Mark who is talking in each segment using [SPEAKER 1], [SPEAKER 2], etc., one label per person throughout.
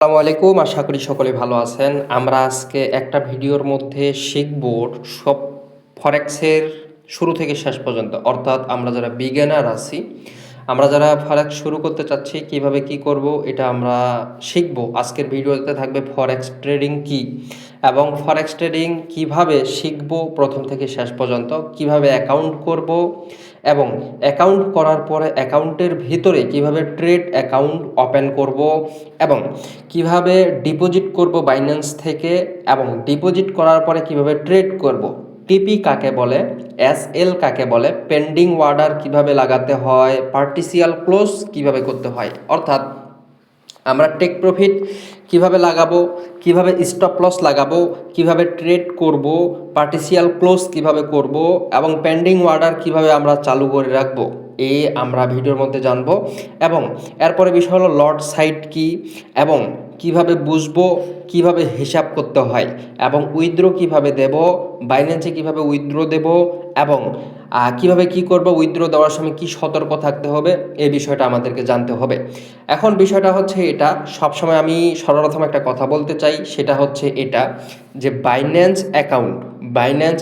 [SPEAKER 1] আসসালামু আলাইকুম। আশা করি সকলে ভালো আছেন। আমরা আজকে একটা ভিডিওর মধ্যে শিখব সব ফরেক্সের শুরু থেকে শেষ পর্যন্ত, অর্থাৎ আমরা যারা বিগিনার আছি, আমরা যারা ফরেক্স শুরু করতে চাচ্ছি কিভাবে কি করব এটা আমরা শিখব। আজকের ভিডিওতে থাকবে ফরেক্স ট্রেডিং কি এবং ফরেক্স ট্রেডিং কিভাবে শিখব প্রথম থেকে শেষ পর্যন্ত, কিভাবে অ্যাকাউন্ট করব এবং অ্যাকাউন্ট করার পরে অ্যাকাউন্টের ভিতরে কিভাবে ট্রেড অ্যাকাউন্ট ওপেন করব এবং কিভাবে ডিপোজিট করব বাইন্যান্স থেকে এবং ডিপোজিট করার পরে কিভাবে ট্রেড করব, টিপি কাকে বলে, এসএল কাকে বলে, পেন্ডিং অর্ডার কিভাবে লাগাতে হয়, পার্টিসিয়াল ক্লোজ কিভাবে করতে হয়, অর্থাৎ আমরা টেক প্রফিট কিভাবে লাগাবো, কিভাবে স্টপ লস লাগাবো, কিভাবে ট্রেড করব, পার্টিসিয়াল ক্লোজ কিভাবে করব এবং পেন্ডিং অর্ডার কিভাবে আমরা চালু করে রাখবো, এই আমরা ভিডিওর মধ্যে জানবো। এবং এরপরে বিষয় হলো লট সাইড কি এবং কিভাবে বুঝবো, কিভাবে হিসাব করতে হয় এবং উইথড্র কিভাবে দেব, বাইন্যান্সে কিভাবে উইথড্র দেব এবং কিভাবে কি করব, উইথড্র দেওয়ার সময় কি সতর্ক থাকতে হবে, এই বিষয়টা আমাদেরকে জানতে হবে। এখন বিষয়টা হচ্ছে এটা, সবসময় আমি সর্বপ্রথম একটা কথা বলতে চাই, সেটা হচ্ছে এটা যে বাইন্যান্স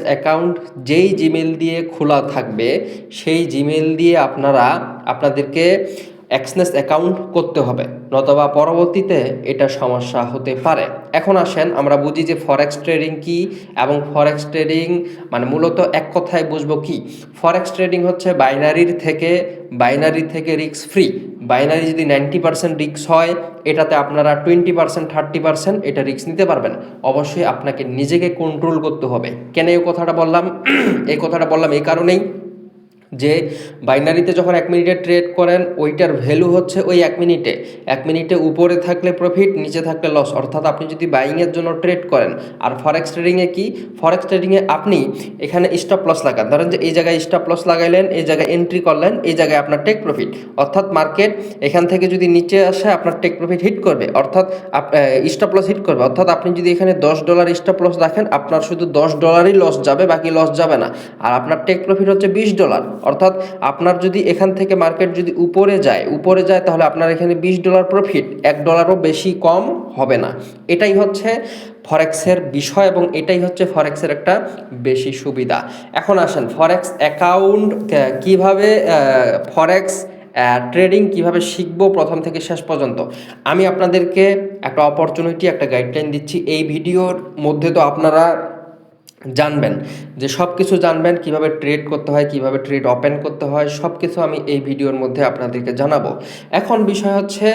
[SPEAKER 1] অ্যাকাউন্ট যেই জিমেল দিয়ে খোলা থাকবে সেই জিমেল দিয়ে আপনাদেরকে এক্সনেস অ্যাকাউন্ট করতে হবে, নতবা পরবর্তীতে এটা সমস্যা হতে পারে। এখন আসেন আমরা বুঝি যে ফরেক্স ট্রেডিং কি এবং ফরেক্স ট্রেডিং মানে মূলত এক কথায় বুঝবো কি। ফরেক্স ট্রেডিং হচ্ছে বাইনারি থেকে রিস্ক ফ্রি। বাইনারি যদি 90% রিস্ক হয়, এটাতে আপনারা 20% 30% এটা রিস্ক নিতে পারবেন। অবশ্যই আপনাকে নিজেকে কন্ট্রোল করতে হবে। কেন এই কথাটা বললাম? এই কথাটা বললাম এই কারণেই যে বাইনারিতে যখন 1 মিনিটে ট্রেড করেন ওইটার ভ্যালু হচ্ছে ওই 1 মিনিটে উপরে থাকলে প্রফিট, নিচে থাকলে লস। অর্থাৎ আপনি যদি বাইংয়ের জন্য ট্রেড করেন, আর ফরেক্স ট্রেডিংয়ে কি, ফরেক্স ট্রেডিংয়ে আপনি এখানে স্টপ লস লাগান, ধরেন যে এই জায়গায় স্টপ লস লাগাইলেন, এই জায়গায় এন্ট্রি করলেন, এই জায়গায় আপনার টেক প্রফিট, অর্থাৎ মার্কেট এখান থেকে যদি নিচে আসে আপনার টেক প্রফিট হিট করবে, অর্থাৎ স্টপ লস হিট করবে। অর্থাৎ আপনি যদি এখানে $10 স্টপ লস রাখেন, আপনার শুধু $10ই লস যাবে, বাকি লস যাবে না। আর আপনার টেক প্রফিট হচ্ছে $20, অর্থাৎ আপনার যদি এখান থেকে মার্কেট যদি উপরে যায় তাহলে আপনার এখানে $20 প্রফিট, $1ও বেশি কম হবে না। এটাই হচ্ছে ফরেক্সের বিষয় এবং এটাই হচ্ছে ফরেক্সের একটা বেশি সুবিধা। এখন আসেন ফরেক্স অ্যাকাউন্ট কিভাবে, ফরেক্স ট্রেডিং কিভাবে শিখবো প্রথম থেকে শেষ পর্যন্ত। আমি আপনাদেরকে একটা অপরচুনিটি, একটা গাইডলাইন দিচ্ছি। এই ভিডিওর মধ্যে তো আপনারা জানবেন যে সব কিছু জানবেন, কিভাবে ট্রেড করতে হয়, কিভাবে ট্রেড ওপেন করতে হয়, সব কিছু আমি এই ভিডিওর মধ্যে আপনাদেরকে জানাবো। এখন বিষয় হচ্ছে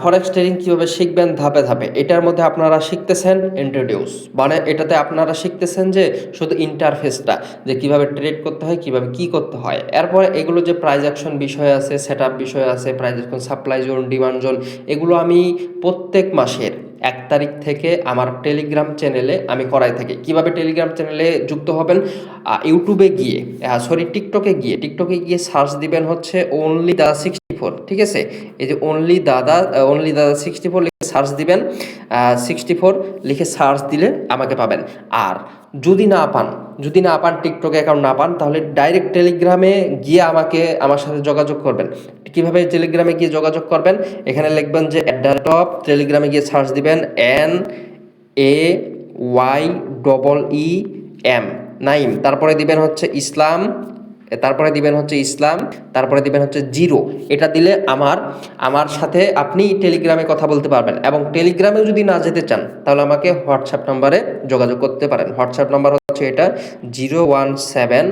[SPEAKER 1] ফরেক্স ট্রেডিং কীভাবে শিখবেন ধাপে ধাপে। এটার মধ্যে আপনারা শিখতেছেন ইন্ট্রোডিউস, মানে এটাতে আপনারা শিখতেছেন যে শুধু ইন্টারফেসটা, যে কিভাবে ট্রেড করতে হয়, কিভাবে কি করতে হয়। এরপরে এগুলো যে প্রাইস অ্যাকশন বিষয় আছে, সেট আপ বিষয় আছে, price action, supply zone, demand zone, এগুলো আমি প্রত্যেক মাসের 1 তারিখ থেকে আমার টেলিগ্রাম চ্যানেলে আমি করাই থাকি। কিভাবে টেলিগ্রাম চ্যানেলে যুক্ত হবেন? ইউটিউবে গিয়ে টিকটকে গিয়ে সার্চ দিবেন হচ্ছে অনলি দাদা 64, ঠিক আছে? এই যে অনলি দাদা 64 লিখে সার্চ দিবেন, 64 লিখে সার্চ দিলে আমাকে পাবেন। আর যদি না পান টিকটকে অ্যাকাউন্ট না পান, তাহলে ডাইরেক্ট টেলিগ্রামে গিয়ে আমার সাথে যোগাযোগ করবেন। কিভাবে টেলিগ্রামে গিয়ে যোগাযোগ করবেন? এখানে লিখবেন যে @, টেলিগ্রামে গিয়ে সার্চ দিবেন NAYEEM নাইম, তারপরে দিবেন হচ্ছে ইসলাম, তারপরে দিবেন হচ্ছে 0। এটা দিলে আমার সাথে আপনি টেলিগ্রামে কথা বলতে পারবেন। এবং টেলিগ্রামেও যদি না যেতে চান তাহলে আমাকে হোয়াটসঅ্যাপ নাম্বারে যোগাযোগ করতে পারেন। হোয়াটসঅ্যাপ নাম্বার হচ্ছে এটা 017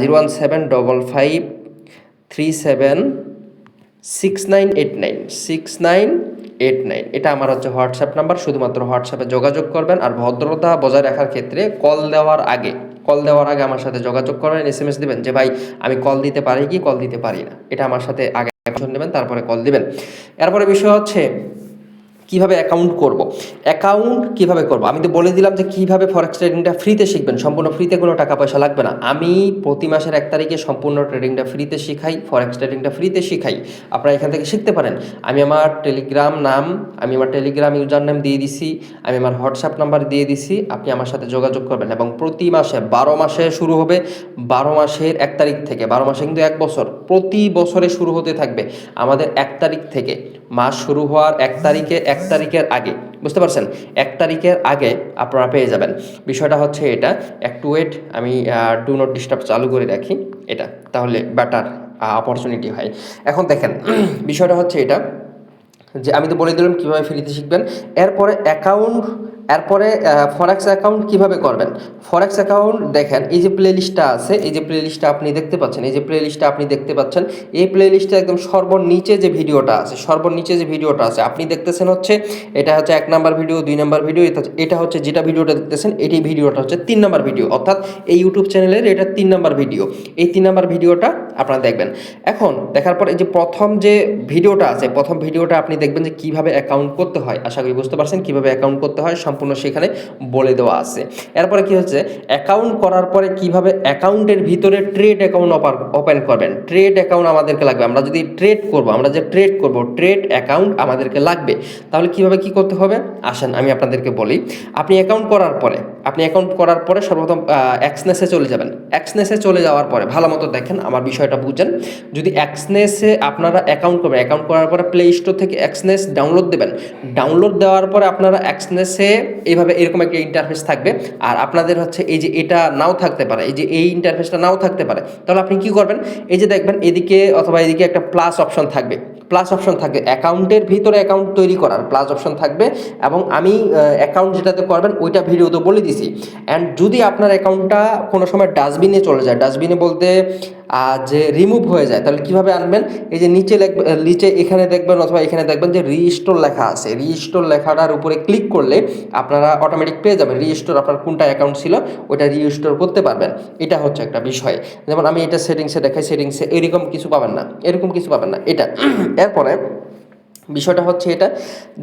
[SPEAKER 1] 01755376989 এটা আমার হচ্ছে হোয়াটসঅ্যাপ নাম্বার। শুধুমাত্র হোয়াটসঅ্যাপে যোগাযোগ করবেন। আর ভদ্রতা বজায় রাখার ক্ষেত্রে কল দেওয়ার আগে আমার সাথে যোগাযোগ করবেন, SMS দিবেন যে ভাই আমি কল দিতে পারি কি কল দিতে পারি না, এটা আমার সাথে আগে নেবেন, তারপরে কল দিবেন। এরপরে বিষয় হচ্ছে কিভাবে অ্যাকাউন্ট করব। আমি তো বলে দিলাম যে কিভাবে ফরেক্স ট্রেডিংটা ফ্রিতে শিখবেন, সম্পূর্ণ ফ্রিতে, কোনো টাকা পয়সা লাগবে না। আমি প্রতি মাসের 1 তারিখে সম্পূর্ণ ট্রেডিংটা ফ্রিতে শিখাই, ফরেক্স ট্রেডিংটা ফ্রিতে শিখাই। আপনারা এখান থেকে শিখতে পারেন। আমি আমার টেলিগ্রাম ইউজার নেম দিয়ে দিছি, আমি আমার হোয়াটসঅ্যাপ নাম্বার দিয়ে দিছি, আপনি আমার সাথে যোগাযোগ করবেন। এবং প্রতি মাসে 12 মাসে শুরু হবে, 12 মাসের 1 তারিখ থেকে, 12 মাসে কিন্তু 1 বছর, প্রতি বছরে শুরু হতে থাকবে আমাদের 1 তারিখ থেকে মাস শুরু হওয়ার 1 তারিখের আগে, বুঝতে পারছেন? 1 তারিখের আগে আপনারা পেয়ে যাবেন। বিষয়টা হচ্ছে এটা, একটু ওয়েট, আমি ডু নট ডিস্টার্ব চালু করে রাখি এটা, তাহলে বেটার অপরচুনিটি হয়। এখন দেখেন বিষয়টা হচ্ছে এটা যে আমি তো বলে দিলাম কীভাবে ফ্রিতে শিখবেন। এরপরে ফরেক্স অ্যাকাউন্ট কীভাবে করবেন। ফরেক্স অ্যাকাউন্ট দেখেন, এই যে প্লে লিস্টটা আছে, এই যে প্লে লিস্টটা আপনি দেখতে পাচ্ছেন, এই প্লে লিস্টে একদম সর্বনিচে যে ভিডিওটা আছে আপনি দেখতেছেন হচ্ছে, এটা হচ্ছে 1 নাম্বার ভিডিও, 2 নাম্বার ভিডিও, এটা হচ্ছে যেটা ভিডিওটা দেখতেছেন এটি ভিডিওটা হচ্ছে 3 নাম্বার ভিডিও, অর্থাৎ এই ইউটিউব চ্যানেলের এটা 3 নাম্বার ভিডিও। এই 3 নাম্বার ভিডিওটা আপনারা দেখবেন। এখন দেখার পর এই যে প্রথম ভিডিওটা আপনি দেখবেন যে কিভাবে অ্যাকাউন্ট করতে হয়। আশা করি বুঝতে পারছেন কিভাবে অ্যাকাউন্ট করতে হয়, সম্পূর্ণ সেখানে বলে দেওয়া আছে। এরপরে কি হচ্ছে, অ্যাকাউন্ট করার পরে কিভাবে অ্যাকাউন্টের ভিতরে ট্রেড অ্যাকাউন্ট ওপেন করবেন। ট্রেড অ্যাকাউন্ট আমাদেরকে লাগবে, আমরা যদি ট্রেড করব, ট্রেড অ্যাকাউন্ট আমাদেরকে লাগবে। তাহলে কিভাবে কি করতে হবে আসেন আমি আপনাদেরকে বলি। আপনি অ্যাকাউন্ট করার পরে সর্বপ্রথম এক্সনেসে চলে যাবেন। এক্সনেসে চলে যাওয়ার পরে ভালো মতো দেখেন, আমার বিষয়টা বুঝেন। যদি এক্সনেসে আপনারা অ্যাকাউন্ট করার পরে প্লে স্টোর থেকে এক্সনেস ডাউনলোড দেবেন। ডাউনলোড দেওয়ার পরে আপনারা এক্সনেসে এরকম একটা ইন্টারফেস থাকবে। আর আপনাদের হচ্ছে এই যে এটা নাও থাকতে পারে, এই যে এই ইন্টারফেসটা নাও থাকতে পারে। তাহলে আপনি কি করবেন, এই যে দেখবেন এদিকে অথবা এদিকে একটা প্লাস অপশন থাকবে, অ্যাকাউন্টের ভিতরে অ্যাকাউন্ট তৈরি করার প্লাস অপশন থাকবে। এবং আমি অ্যাকাউন্ট যেটাতে করবেন ওইটা ভিডিওতে বলে দিছি। অ্যান্ড যদি আপনার অ্যাকাউন্টটা কোনো সময় ডাস্টবিনে চলে যায়, ডাস্টবিনে বলতে যে রিমুভ হয়ে যায়, তাহলে কিভাবে আনবেন, এই যে নিচে এখানে দেখবেন অথবা এখানে দেখবেন যে রিস্টোর লেখা আছে। রিস্টোর লেখাটার উপরে ক্লিক করলে আপনারা অটোমেটিক পেয়ে যাবেন রিস্টোর, আপনার কোনটা অ্যাকাউন্ট ছিল ওইটা রিস্টোর করতে পারবেন। এটা হচ্ছে একটা বিষয়। যেমন আমি এটা সেটিংসে দেখাই, সেটিংসে এরকম কিছু পাবেন না এটা। এরপরে বিষয়টা হচ্ছে এটা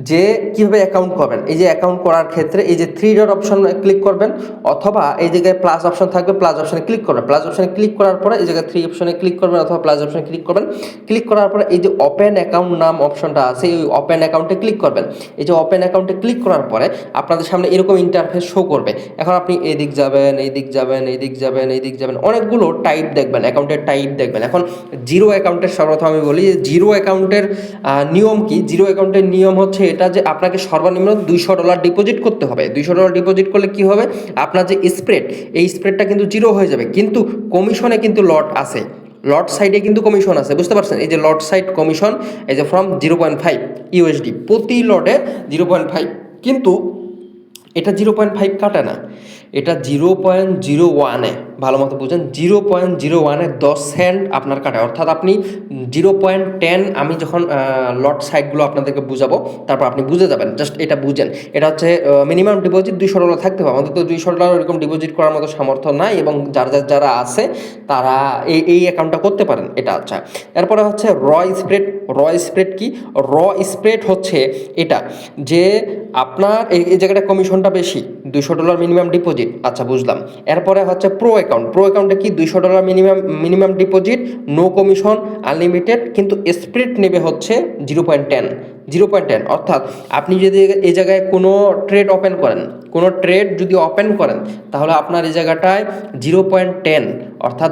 [SPEAKER 1] যে কীভাবে অ্যাকাউন্ট করবেন। এই যে অ্যাকাউন্ট করার ক্ষেত্রে এই যে 3 ডট অপশন ক্লিক করবেন, অথবা এই জায়গায় প্লাস অপশন থাকবে, প্লাস অপশনে ক্লিক করবেন। প্লাস অপশনে ক্লিক করার পরে এই জায়গায় 3 অপশনে ক্লিক করবেন অথবা প্লাস অপশনে ক্লিক করবেন। ক্লিক করার পরে এই যে ওপেন অ্যাকাউন্ট নাম অপশনটা আছে, এই ওপেন অ্যাকাউন্টে ক্লিক করবেন। এই যে ওপেন অ্যাকাউন্টে ক্লিক করার পরে আপনাদের সামনে এরকম ইন্টারফেস শো করবে। এখন আপনি এদিক যাবেন, অনেকগুলো টাইপ দেখবেন, অ্যাকাউন্টের টাইপ দেখবেন। এখন জিরো অ্যাকাউন্টের সর্বপ্রথম আমি বলি, জিরো অ্যাকাউন্টের নিয়ম কি। জিরো অ্যাকাউন্টের নিয়ম হচ্ছে এটা যে আপনাকে সর্বনিম্ন $200 ডিপোজিট করতে হবে। $200 ডিপোজিট করলে কি হবে, আপনার যে স্প্রেড, এই স্প্রেডটা কিন্তু জিরো হয়ে যাবে। কিন্তু কমিশনে কিন্তু লট আছে, লট সাইডে কিন্তু কমিশন আছে, বুঝতে পারছেন? এই যে লট সাইড কমিশন, এই যে ফ্রম 0.5 USD প্রতি লটে 0.5, কিন্তু এটা 0.5 কাটে না, এটা 0.01-এ, ভালো মতো বুঝেন, 0.01-এ 10 সেন্ট আপনার কাটে। অর্থাৎ আপনি 0.10, আমি যখন লট সাইটগুলো আপনাদেরকে বুঝাবো তারপর আপনি বুঝে যাবেন, জাস্ট এটা বুঝেন। এটা হচ্ছে মিনিমাম ডিপোজিট $200 থাকতে হবে। আমাদের তো $200 এরকম ডিপোজিট করার মতো সামর্থ্য নাই, এবং যারা আছে তারা এই অ্যাকাউন্টটা করতে পারেন। এটা আচ্ছা। এরপরে হচ্ছে র স্প্রেড কি, র স্প্রেড হচ্ছে এটা যে আপনার এই জায়গাটা কমিশনটা বেশি, $200 মিনিমাম ডিপোজিট, আচ্ছা বুঝলাম। এরপরে হচ্ছে প্রো অ্যাকাউন্টে কি $200 minimum deposit, no commission, unlimited, কিন্তু স্প্রেড নেবে হচ্ছে 0.10। অর্থাৎ আপনি যদি এই জায়গায় কোনো ট্রেড যদি ওপেন করেন তাহলে আপনার এই জায়গাটায় 0.10, অর্থাৎ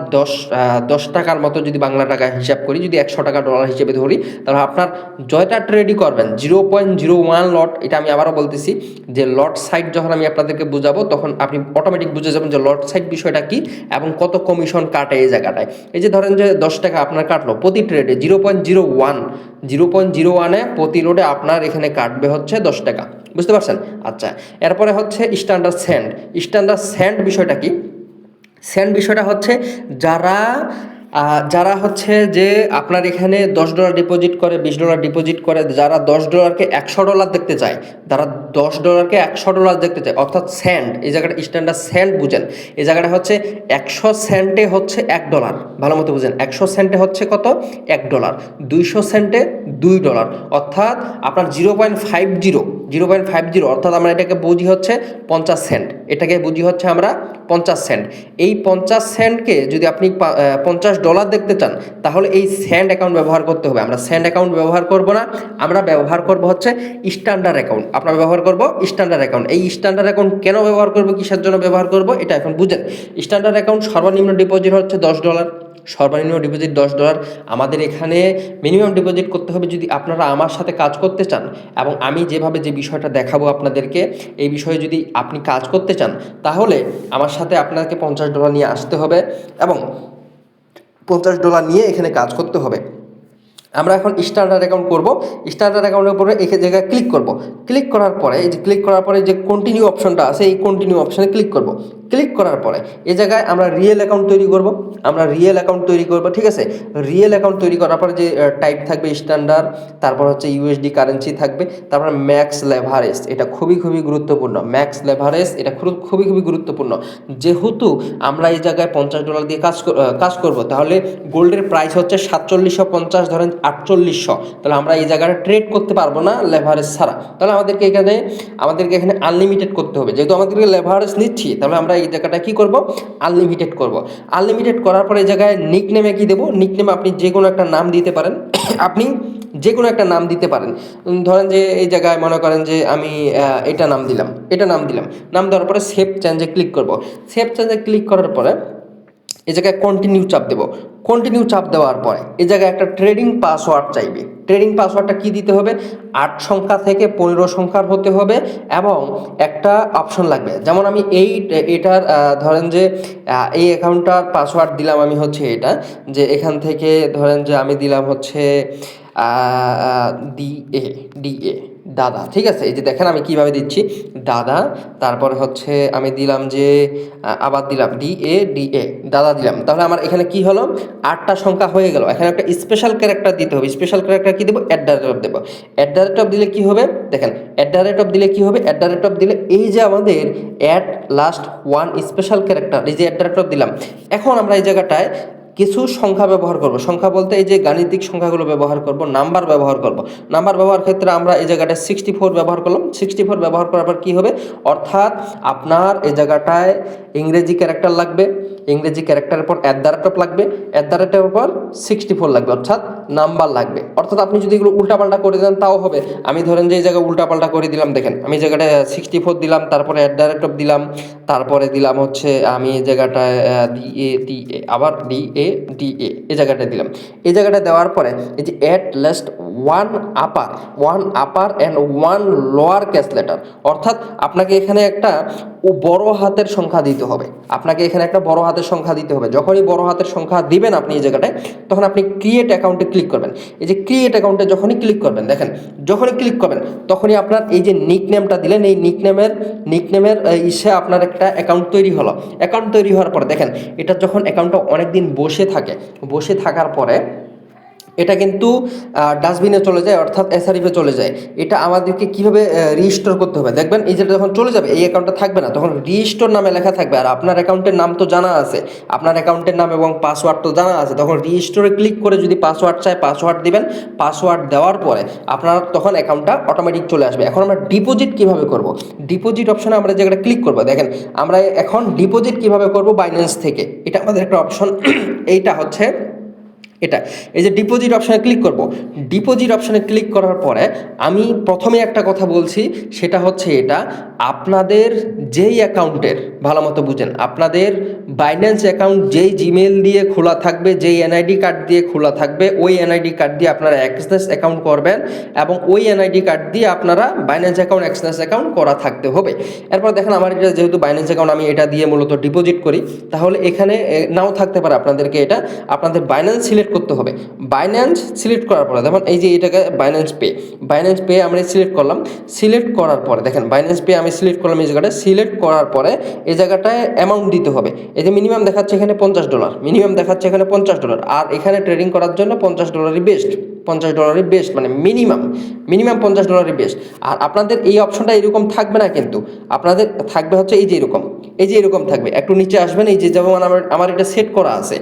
[SPEAKER 1] 10 টাকার মতো যদি বাংলা টাকা হিসাব করি, যদি 100 টাকা ডলার হিসেবে ধরি, তাহলে আপনার জয়টা ট্রেডই করবেন 0.01 লট। এটা আমি আবারও বলতেছি যে লট সাইড যখন আমি আপনাদেরকে বুঝাবো তখন আপনি অটোমেটিক বুঝে যাবেন যে লট সাইড বিষয়টা কি এবং কত কমিশন কাটে এই জায়গাটায়। এই যে ধরেন যে 10 টাকা আপনার কাটলো প্রতি ট্রেডে, 0.01-এ প্রতি লোডে আপনার এখানে কাটবে হচ্ছে 10 টাকা, বুঝতে পারছেন? আচ্ছা, এরপরে হচ্ছে স্ট্যান্ডার্ড সেন্ড বিষয়টা কি। সেন্ড বিষয়টা হচ্ছে যারা হচ্ছে যে আপনার এখানে $10 ডিপোজিট করে, $20 ডিপোজিট করে, যারা $10কে $100 দেখতে চায়, অর্থাৎ সেন্ট, এই জায়গাটা স্ট্যান্ডার্ড সেন্ট বুঝেন। এই জায়গাটা হচ্ছে 100 সেন্টে হচ্ছে $1, ভালো মতো বুঝেন। 100 সেন্টে হচ্ছে কত, $1, 200 সেন্টে $2, অর্থাৎ আপনার 0.50, অর্থাৎ আমরা এটাকে বুঝি হচ্ছে 50 সেন্ট, আমরা 50 সেন্ট। এই 50 সেন্টকে যদি আপনি $50 দেখতে চান তাহলে এই সেন্ড অ্যাকাউন্ট ব্যবহার করতে হবে। আমরা সেন্ড অ্যাকাউন্ট ব্যবহার করব না, আমরা ব্যবহার করব হচ্ছে স্ট্যান্ডার্ড অ্যাকাউন্ট। এই স্ট্যান্ডার্ড অ্যাকাউন্ট কেন ব্যবহার করব, কিসের জন্য ব্যবহার করব, এটা এখন বুঝেন। স্ট্যান্ডার্ড অ্যাকাউন্ট সর্বনিম্ন ডিপোজিট হচ্ছে $10, সর্বনিম্ন ডিপোজিট $10। আমাদের এখানে মিনিমাম ডিপোজিট করতে হবে যদি আপনারা আমার সাথে কাজ করতে চান, এবং আমি যেভাবে যে বিষয়টা দেখাবো আপনাদেরকে, এই বিষয়ে যদি আপনি কাজ করতে চান তাহলে আমার সাথে আপনাকে $50 নিয়ে আসতে হবে এবং $50 নিয়ে এখানে কাজ করতে হবে। আমরা এখন স্ট্যান্ডার্ড অ্যাকাউন্ট করব। স্ট্যান্ডার্ড অ্যাকাউন্টের উপরে এই জায়গায় ক্লিক করব। ক্লিক করার পরে এই যে ক্লিক করার পরে যে কন্টিনিউ অপশনটা আছে, এই কন্টিনিউ অপশনে ক্লিক করব। ক্লিক করার পরে এই জায়গায় আমরা রিয়েল অ্যাকাউন্ট তৈরি করব। আমরা রিয়েল অ্যাকাউন্ট তৈরি করব, ঠিক আছে। রিয়েল অ্যাকাউন্ট তৈরি করার পরে যে টাইপ থাকবে স্ট্যান্ডার্ড, তারপর হচ্ছে ইউএসডি কারেন্সি থাকবে, তারপর ম্যাক্স লেভারেজ, এটা খুবই গুরুত্বপূর্ণ। ম্যাক্স লেভারেজ এটা খুবই গুরুত্বপূর্ণ। যেহেতু আমরা এই জায়গায় $50 দিয়ে কাজ করব, তাহলে গোল্ডের প্রাইস হচ্ছে 4750, ধরেন 4800, তাহলে আমরা এই জায়গাটা ট্রেড করতে পারবো না লেভারেজ ছাড়া। তাহলে আমাদেরকে এখানে আনলিমিটেড করতে হবে। যেহেতু আমাদেরকে লেভারেজ নিচ্ছি, তাহলে আমরা এই জায়গাটা কি করব, আনলিমিটেড করব। আনলিমিটেড করার পরে এই জায়গায় নিকনেমে কি দেবো, নিকনেমে আপনি যে কোনো একটা নাম দিতে পারেন। আপনি যে কোনো একটা নাম দিতে পারেন। ধরেন যে এই জায়গায় মনে করেন যে আমি এটা নাম দিলাম। নাম দেওয়ার পরে সেভ চেঞ্জে ক্লিক করব। সেভ চেঞ্জে ক্লিক করার পরে এই জায়গায় কন্টিনিউ চাপ দেবো। কন্টিনিউ চাপ দেওয়ার পরে এই জায়গায় একটা ট্রেডিং পাসওয়ার্ড চাইবে। ট্রেডিং পাসওয়ার্ডটা কি দিতে হবে, 8 সংখ্যা থেকে 15 সংখ্যার হতে হবে এবং একটা অপশন লাগবে। যেমন আমি এটার ধরেন যে এই অ্যাকাউন্টটার পাসওয়ার্ড দিলাম আমি হচ্ছে এটা, যে এখান থেকে ধরেন যে আমি দিলাম হচ্ছে ডিএ দাদা, ঠিক আছে। এই যে দেখেন আমি কিভাবে দিচ্ছি, দাদা, তারপরে হচ্ছে আমি দিলাম যে আবার দিলাম ডিএ দাদা দিলাম। তাহলে আমার এখানে কি হলো, 8টা সংখ্যা হয়ে গেল। এখানে একটা স্পেশাল ক্যারেক্টার দিতে হবে। স্পেশাল ক্যারেক্টার কি দেবো, @ দেবো। @ দিলে কি হবে, দেখেন @ দিলে কি হবে, @ দিলে এই যে আমাদের লাস্ট 1 স্পেশাল ক্যারেক্টার, এই যে @ দিলাম। এখন আমরা এই জায়গাটায় কিছু সংখ্যা ব্যবহার করব। সংখ্যা বলতে এই যে গাণিতিক সংখ্যাগুলো ব্যবহার করব, নাম্বার ব্যবহার করব। নাম্বার ব্যবহার ক্ষেত্রে আমরা এই জায়গাটায় 64 ব্যবহার করলাম। 64 ব্যবহার করার পর কী হবে, অর্থাৎ আপনার এই জায়গাটায় ইংরেজি ক্যারেক্টার লাগবে, ইংরেজি ক্যারেক্টারের পর @ লাগবে, @এর পর 64 লাগবে, অর্থাৎ নাম্বার লাগবে। অর্থাৎ আপনি যদি এগুলো উল্টাপাল্টা করে দেন তাও হবে। আমি ধরেন যে এই জায়গায় উল্টাপাল্টা করে দিলাম, দেখেন আমি এই জায়গাটায় 64 দিলাম, তারপরে @ দিলাম, তারপরে দিলাম হচ্ছে আমি এই জায়গাটায় আবার ডিএ এই জায়গাটা দিলাম। এই জায়গাটা দেওয়ার পরে এই যে last 1 upper and 1 lower case letter, অর্থাৎ আপনাকে এখানে একটা বড় হাতের সংখ্যা দিতে হবে। যখনই বড় হাতের সংখ্যা দিবেন আপনি এই জায়গাটায়, তখন আপনি ক্রিয়েট অ্যাকাউন্টে ক্লিক করবেন। এই যে ক্রিয়েট অ্যাকাউন্টে যখনই ক্লিক করবেন, দেখেন যখনই ক্লিক করবেন তখনই আপনার এই যে নিকনেমটা দিলেন, এই নিকনেমের ইসে আপনার একটা অ্যাকাউন্ট তৈরি হলো। অ্যাকাউন্ট তৈরি হওয়ার পরে দেখেন এটা যখন অ্যাকাউন্টটা অনেকদিন বসে থাকার পরে এটা কিন্তু ডাস্টবিনে চলে যায়, অর্থাৎ এসআরএফে চলে যায়। এটা আমাদেরকে কীভাবে রিস্টোর করতে হবে, দেখবেন এই যেটা যখন চলে যাবে এই অ্যাকাউন্টটা থাকবে না, তখন রিস্টোর নামে লেখা থাকবে। আর আপনার অ্যাকাউন্টের নাম তো জানা আছে, আপনার অ্যাকাউন্টের নাম এবং পাসওয়ার্ড তো জানা আছে। তখন রিস্টোরে ক্লিক করে যদি পাসওয়ার্ড চাই পাসওয়ার্ড দিবেন। পাসওয়ার্ড দেওয়ার পরে আপনার তখন অ্যাকাউন্টটা অটোমেটিক চলে আসবে। এখন আমরা ডিপোজিট কীভাবে করব, ডিপোজিট অপশনে আমরা জায়গাটা ক্লিক করবো। দেখেন আমরা এখন ডিপোজিট কীভাবে করব, বাইন্যান্স থেকে, এটা আমাদের একটা অপশন। এইটা হচ্ছে এই যে ডিপোজিট অপশানে ক্লিক করব। ডিপোজিট অপশানে ক্লিক করার পরে আমি প্রথমে একটা কথা বলছি, সেটা হচ্ছে এটা আপনাদের যেই অ্যাকাউন্টের, ভালো মতো বুঝেন, আপনাদের বাইন্যান্স অ্যাকাউন্ট যেই জিমেল দিয়ে খোলা থাকবে, যেই এনআইডি কার্ড দিয়ে খোলা থাকবে, ওই এনআইডি কার্ড দিয়ে আপনারা অ্যাক্সেস অ্যাকাউন্ট করবেন এবং ওই এনআইডি কার্ড দিয়ে আপনারা বাইন্যান্স অ্যাকাউন্ট অ্যাক্সেস অ্যাকাউন্ট করা থাকতে হবে। এরপর দেখেন আমার এটা যেহেতু বাইন্যান্স অ্যাকাউন্ট, আমি এটা দিয়ে মূলত ডিপোজিট করি, তাহলে এখানে নাও থাকতে পারে। আপনাদেরকে এটা আপনাদের বাইন্যান্স সিলেক্ট করতে হবে। বাইন্যান্স সিলেক্ট করার পরে দেখুন এই যে এটাকে বাইন্যান্স পে আমরা সিলেক্ট করলাম। সিলেক্ট করার পরে দেখেন বাইন্যান্স পে আমি সিলেক্ট করলাম। এই জায়গাটায় সিলেক্ট করার পরে এই জায়গাটায় অ্যামাউন্ট দিতে হবে। এই যে মিনিমাম দেখাচ্ছে এখানে $50, আর এখানে ট্রেডিং করার জন্য $50 বেস্ট। মানে মিনিমাম $50 বেস্ট। আর আপনাদের এই অপশনটা এরকম থাকবে না, কিন্তু আপনাদের থাকবে হচ্ছে এই যে এরকম থাকবে। একটু নিচে আসবেন, এই যে যেমন আমার এটা সেট করা আছে,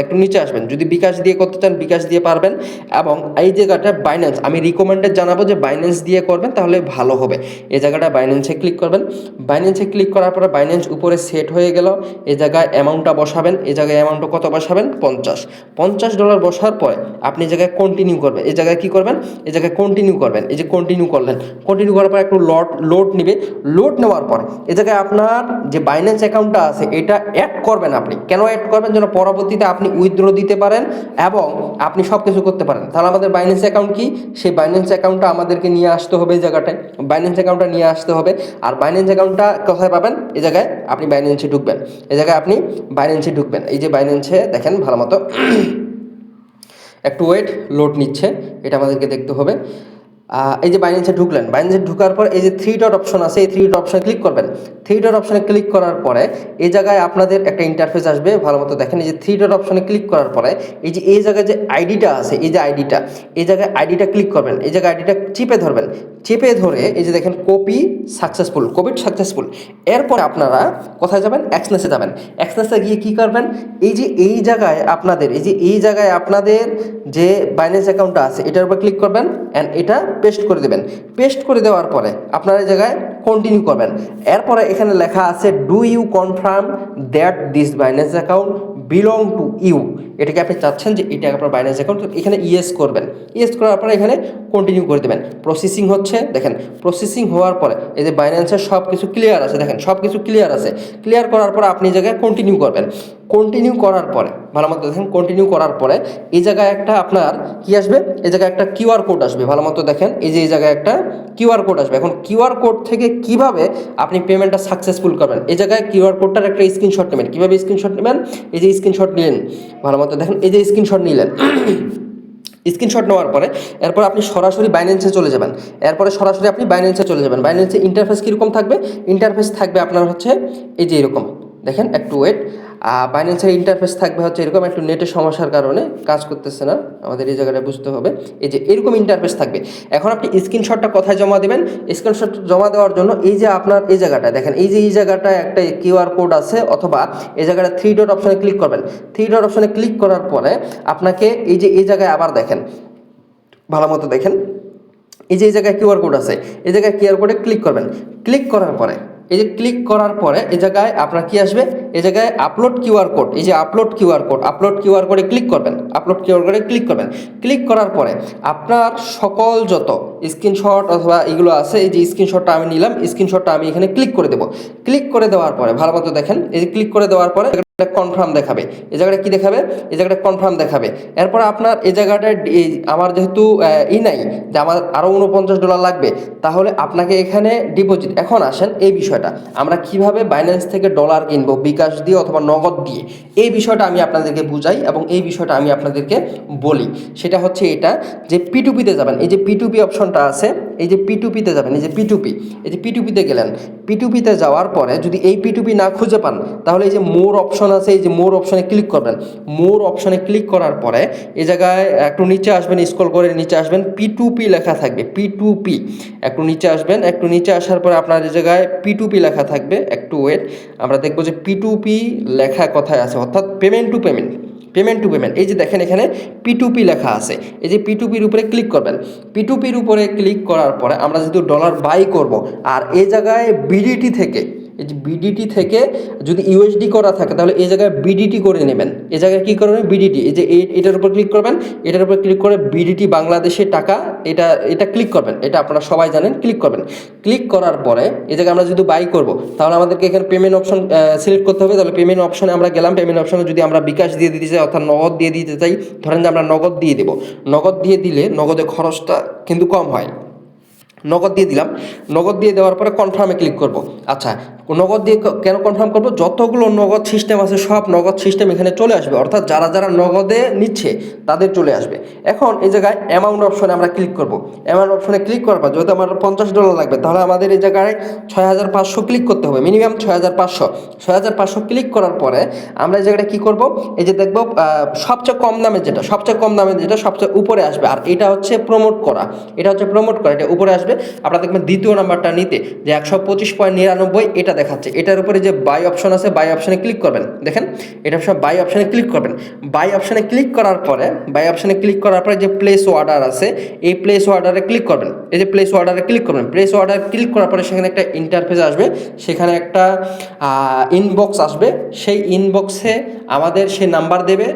[SPEAKER 1] একটু নিচে আসবেন। যদি বিকাশ দিয়ে করতে চান বিকাশ দিয়ে পারবেন। এবং এই জায়গাটা বাইন্যান্স আমি রিকমেন্ডেড জানাবো যে বাইন্যান্স দিয়ে করবেন, তাহলে ভালো হবে। এই জায়গাটা বাইন্যান্সে ক্লিক করবেন। বাইন্যান্সে ক্লিক করার পরে বাইন্যান্স উপরে সেট হয়ে গেল। এই জায়গায় অ্যামাউন্টটা বসাবেন, এই জায়গায় অ্যামাউন্টটা কত বসাবেন, $50 বসার পরে আপনি এই জায়গায় কন্টিনিউ করবেন। এই জায়গায় কি করবেন, এই জায়গায় কন্টিনিউ করবেন। এই যে কন্টিনিউ করলেন, কন্টিনিউ করার পর একটু লোড নেবে। লোড নেওয়ার পর এই জায়গায় আপনার যে বাইন্যান্স অ্যাকাউন্টটা আছে এটা অ্যাড করবেন। আপনি কেন অ্যাড করবেন, যেন পরবর্তীতে আপনি উইথড্র দিতে পারেন এবং আপনি সব কিছু করতে পারেন। তাহলে আমাদের বাইন্যান্স অ্যাকাউন্ট কি, সেই বাইন্যান্স অ্যাকাউন্টটা আমাদেরকে নিয়ে আসতে হবে। এই জায়গাটায় বাইন্যান্স অ্যাকাউন্টটা নিয়ে আসতে হবে। আর বাইন্যান্স অ্যাকাউন্টটা কোথায় পাবেন, এই জায়গায় আপনি বাইন্যান্সে ঢুকবেন। এই জায়গায় আপনি বাইন্যান্সে ঢুকবেন। এই যে বাইন্যান্সে দেখেন ভালো মতো, একটু ওয়েট, লোড নিচ্ছে, এটা আমাদেরকে দেখতে হবে। এই যে বাইন্যান্সে ঢুকলেন, বাইন্যান্সে ঢুকার পর এই যে 3 ডট অপশন আছে, এই 3 ডট অপশনে ক্লিক করবেন। 3 ডট অপশনে ক্লিক করার পরে এই জায়গায় আপনাদের একটা ইন্টারফেস আসবে। ভালো মতো দেখেন, এই যে 3 ডট অপশনে ক্লিক করার পরে এই জায়গায় যে আইডিটা আছে, এই যে আইডিটা, এই জায়গায় আইডিটা ক্লিক করবেন। এই জায়গায় আইডিটা চিপে ধরবেন। চেপে ধরে এই যে দেখেন কোপিড সাকসেসফুল। এরপরে আপনারা কোথায় যাবেন, এক্সনেসে যাবেন। এক্সনেসে গিয়ে কী করবেন, এই জায়গায় আপনাদের যে বাইন্যান্স অ্যাকাউন্টটা আছে এটার উপর ক্লিক করবেন অ্যান্ড এটা পেস্ট করে দেবেন। পেস্ট করে দেওয়ার পরে আপনারা এই জায়গায় কন্টিনিউ করবেন। এরপরে এখানে লেখা আছে do you confirm that this Binance account belong to you. এটাকে আপনি চাচ্ছেন যে এটা আপনার বাইন্যান্স অ্যাকাউন্ট, এখানে ইয়েস করবেন। ইয়েস করার পরে এখানে কন্টিনিউ করে দেবেন। প্রসেসিং হচ্ছে, দেখেন প্রসেসিং হওয়ার পরে এই যে বাইন্যান্সের সব কিছু ক্লিয়ার আছে, দেখেন সব কিছু ক্লিয়ার আছে। ক্লিয়ার করার পরে আপনি এই জায়গায় কন্টিনিউ করবেন। কন্টিনিউ করার পরে ভালো মতো দেখেন, কন্টিনিউ করার পরে এই জায়গায় একটা আপনার কি আসবে, এই জায়গায় একটা কিউআর কোড আসবে। ভালো মতো দেখেন, এই যে এই জায়গায় একটা কিউআর কোড আসবে। এখন কিউআর কোড থেকে কিভাবে আপনি পেমেন্টটা সাকসেসফুল করবেন, এই জায়গায় কিউআর কোডটার একটা স্ক্রিনশট নেবেন। কীভাবে স্ক্রিনশট নেবেন, এই যে স্ক্রিনশট নিলেন, ভালো মতো দেখেন, এই যে স্ক্রিনশট নিলেন। স্ক্রিনশট নেওয়ার পরে এরপর আপনি সরাসরি বাইন্যান্সে চলে যাবেন। এরপরে সরাসরি আপনি বাইন্যান্সে চলে যাবেন। বাইন্যান্সে ইন্টারফেস কীরকম থাকবে, ইন্টারফেস থাকবে আপনার হচ্ছে এই যে এরকম, দেখেন একটু ওয়েট। বাইন্যান্সের ইন্টারফেস থাকবে হচ্ছে এরকম, একটু নেটের সমস্যার কারণে কাজ করতেছে না, আমাদের এই জায়গাটা বুঝতে হবে। এই যে এরকম ইন্টারফেস থাকবে। এখন আপনি স্ক্রিনশটটা কোথায় জমা দেবেন, স্ক্রিনশট জমা দেওয়ার জন্য এই যে আপনার এই জায়গাটা দেখেন, এই যে এই জায়গাটায় একটা কিউআর কোড আছে, অথবা এই জায়গাটা 3 ডট অপশনে ক্লিক করবেন। 3 ডট অপশনে ক্লিক করার পরে আপনাকে এই যে এই জায়গায় আবার দেখেন, ভালো মতো দেখেন, এই যে এই জায়গায় কিউআর কোড আছে, এই জায়গায় কিউআর কোডে ক্লিক করবেন। ক্লিক করার পরে এই যে ক্লিক করার পরে এই জায়গায় আপনার কি আসবে, এই জায়গায় আপলোড কিউআর কোড, এই যে আপলোড কিউআর কোডে ক্লিক করবেন। আপলোড কিউআর কোডে ক্লিক করবেন। ক্লিক করার পরে আপনার সকল যত স্ক্রিনশট অথবা এগুলো আছে, এই যে স্ক্রিনশটটা আমি নিলাম, স্ক্রিনশটটা আমি এখানে ক্লিক করে দেবো। ক্লিক করে দেওয়ার পরে ভালো মতো দেখেন, এই যে ক্লিক করে দেওয়ার পরে কনফার্ম দেখাবে। এই জায়গাটা কি দেখাবে, এই জায়গাটা কনফার্ম দেখাবে। এরপর আপনার এই জায়গাটায় আমার যেহেতু নাই যে আমার আরও $49 লাগবে, তাহলে আপনাকে এখানে ডিপোজিট। এখন আসেন এই বিষয়টা, আমরা কিভাবে বাইন্যান্স থেকে ডলার কিনবো, বিকাশ দিয়ে অথবা নগদ দিয়ে, এই বিষয়টা আমি আপনাদেরকে বুঝাই এবং এই বিষয়টা আমি আপনাদেরকে বলি। সেটা হচ্ছে এটা যে P2P-তে যাবেন, এই যে P2P অপশনটা আছে, এই যে P2P-তে যাবেন, এই যে P2P-তে গেলেন। P2P-তে যাওয়ার পরে যদি এই P2P না খুঁজে পান, তাহলে এই যে মোর অপশন আছে, এই যে মোর অপশনে ক্লিক করবেন। মোর অপশনে ক্লিক করার পরে এই জায়গায় একটু নিচে আসবেন, স্ক্রল করে নিচে আসবেন, P2P লেখা থাকবে, P2P। একটু নিচে আসবেন, একটু নিচে আসার পরে আপনার এই জায়গায় P2P লেখা থাকবে। একটু ওয়েট, আমরা দেখবো যে P2P লেখা কোথায় আছে, অর্থাৎ পেমেন্ট টু পেমেন্ট। এই যে দেখেন এখানে P2P লেখা আছে, এই যে P2P-র উপরে ক্লিক করবেন। P2P-র উপরে ক্লিক করার পরে আমরা যেহেতু ডলার বাই করব, আর এই জায়গায় BDT থেকে, এই যে BDT থেকে যদি USD করা থাকে তাহলে এই জায়গায় BDT করে নেবেন। এই জায়গায় কী করবেন, BDT, এই যে এটার উপর ক্লিক করবেন। এটার উপর ক্লিক করে BDT বাংলাদেশের টাকা, এটা ক্লিক করবেন। এটা আপনারা সবাই জানেন, ক্লিক করবেন। ক্লিক করার পরে এই জায়গায় আমরা যদি বাই করব, তাহলে আমাদেরকে এখানে পেমেন্ট অপশন সিলেক্ট করতে হবে। তাহলে পেমেন্ট অপশনে আমরা গেলাম। পেমেন্ট অপশনে যদি আমরা বিকাশ দিয়ে দিতে চাই অর্থাৎ নগদ দিয়ে দিতে চাই, ধরেন যে আমরা নগদ দিয়ে দেবো। নগদ দিয়ে দিলে নগদের খরচটা কিন্তু কম হয়। নগদ দিয়ে দিলাম। নগদ দিয়ে দেওয়ার পরে কনফার্মে ক্লিক করব। আচ্ছা, নগদ দিয়ে কেন কনফার্ম করব, যতগুলো নগদ সিস্টেম আছে সব নগদ সিস্টেম এখানে চলে আসবে, অর্থাৎ যারা যারা নগদে নিচ্ছে তাদের চলে আসবে। এখন এই জায়গায় অ্যামাউন্ট অপশনে আমরা ক্লিক করব। অ্যামাউন্ট অপশনে ক্লিক করার পর যেহেতু আমার $50 লাগবে, তাহলে আমাদের এই জায়গায় 6500 ক্লিক করতে হবে, মিনিমাম 6500 ক্লিক করার পরে আমরা এই জায়গাটা কী করব, এই যে দেখব সবচেয়ে কম দামে যেটা সবচেয়ে উপরে আসবে, আর এটা হচ্ছে প্রমোট করা, এটা উপরে আসবে। আসবে, আপনারা দেখবেন দ্বিতীয় নাম্বারটা নিতে যে 125.99 এটা দেখাচ্ছে। এটার উপরে যে বাই অপশন আছে, বাই অপশনে ক্লিক করবেন, দেখেন এটা সব বাই অপশনে ক্লিক করবেন। বাই অপশনে ক্লিক করার পরে যে প্লেস অর্ডার আছে, এই প্লেস অর্ডারে ক্লিক করবেন। এই যে প্লেস অর্ডারে ক্লিক করবেন, প্লেস অর্ডার ক্লিক করার পরে সেখানে একটা ইন্টারফেস আসবে, সেখানে একটা ইনবক্স আসবে। সেই ইনবক্সে আমাদের সে নাম্বার দেবে,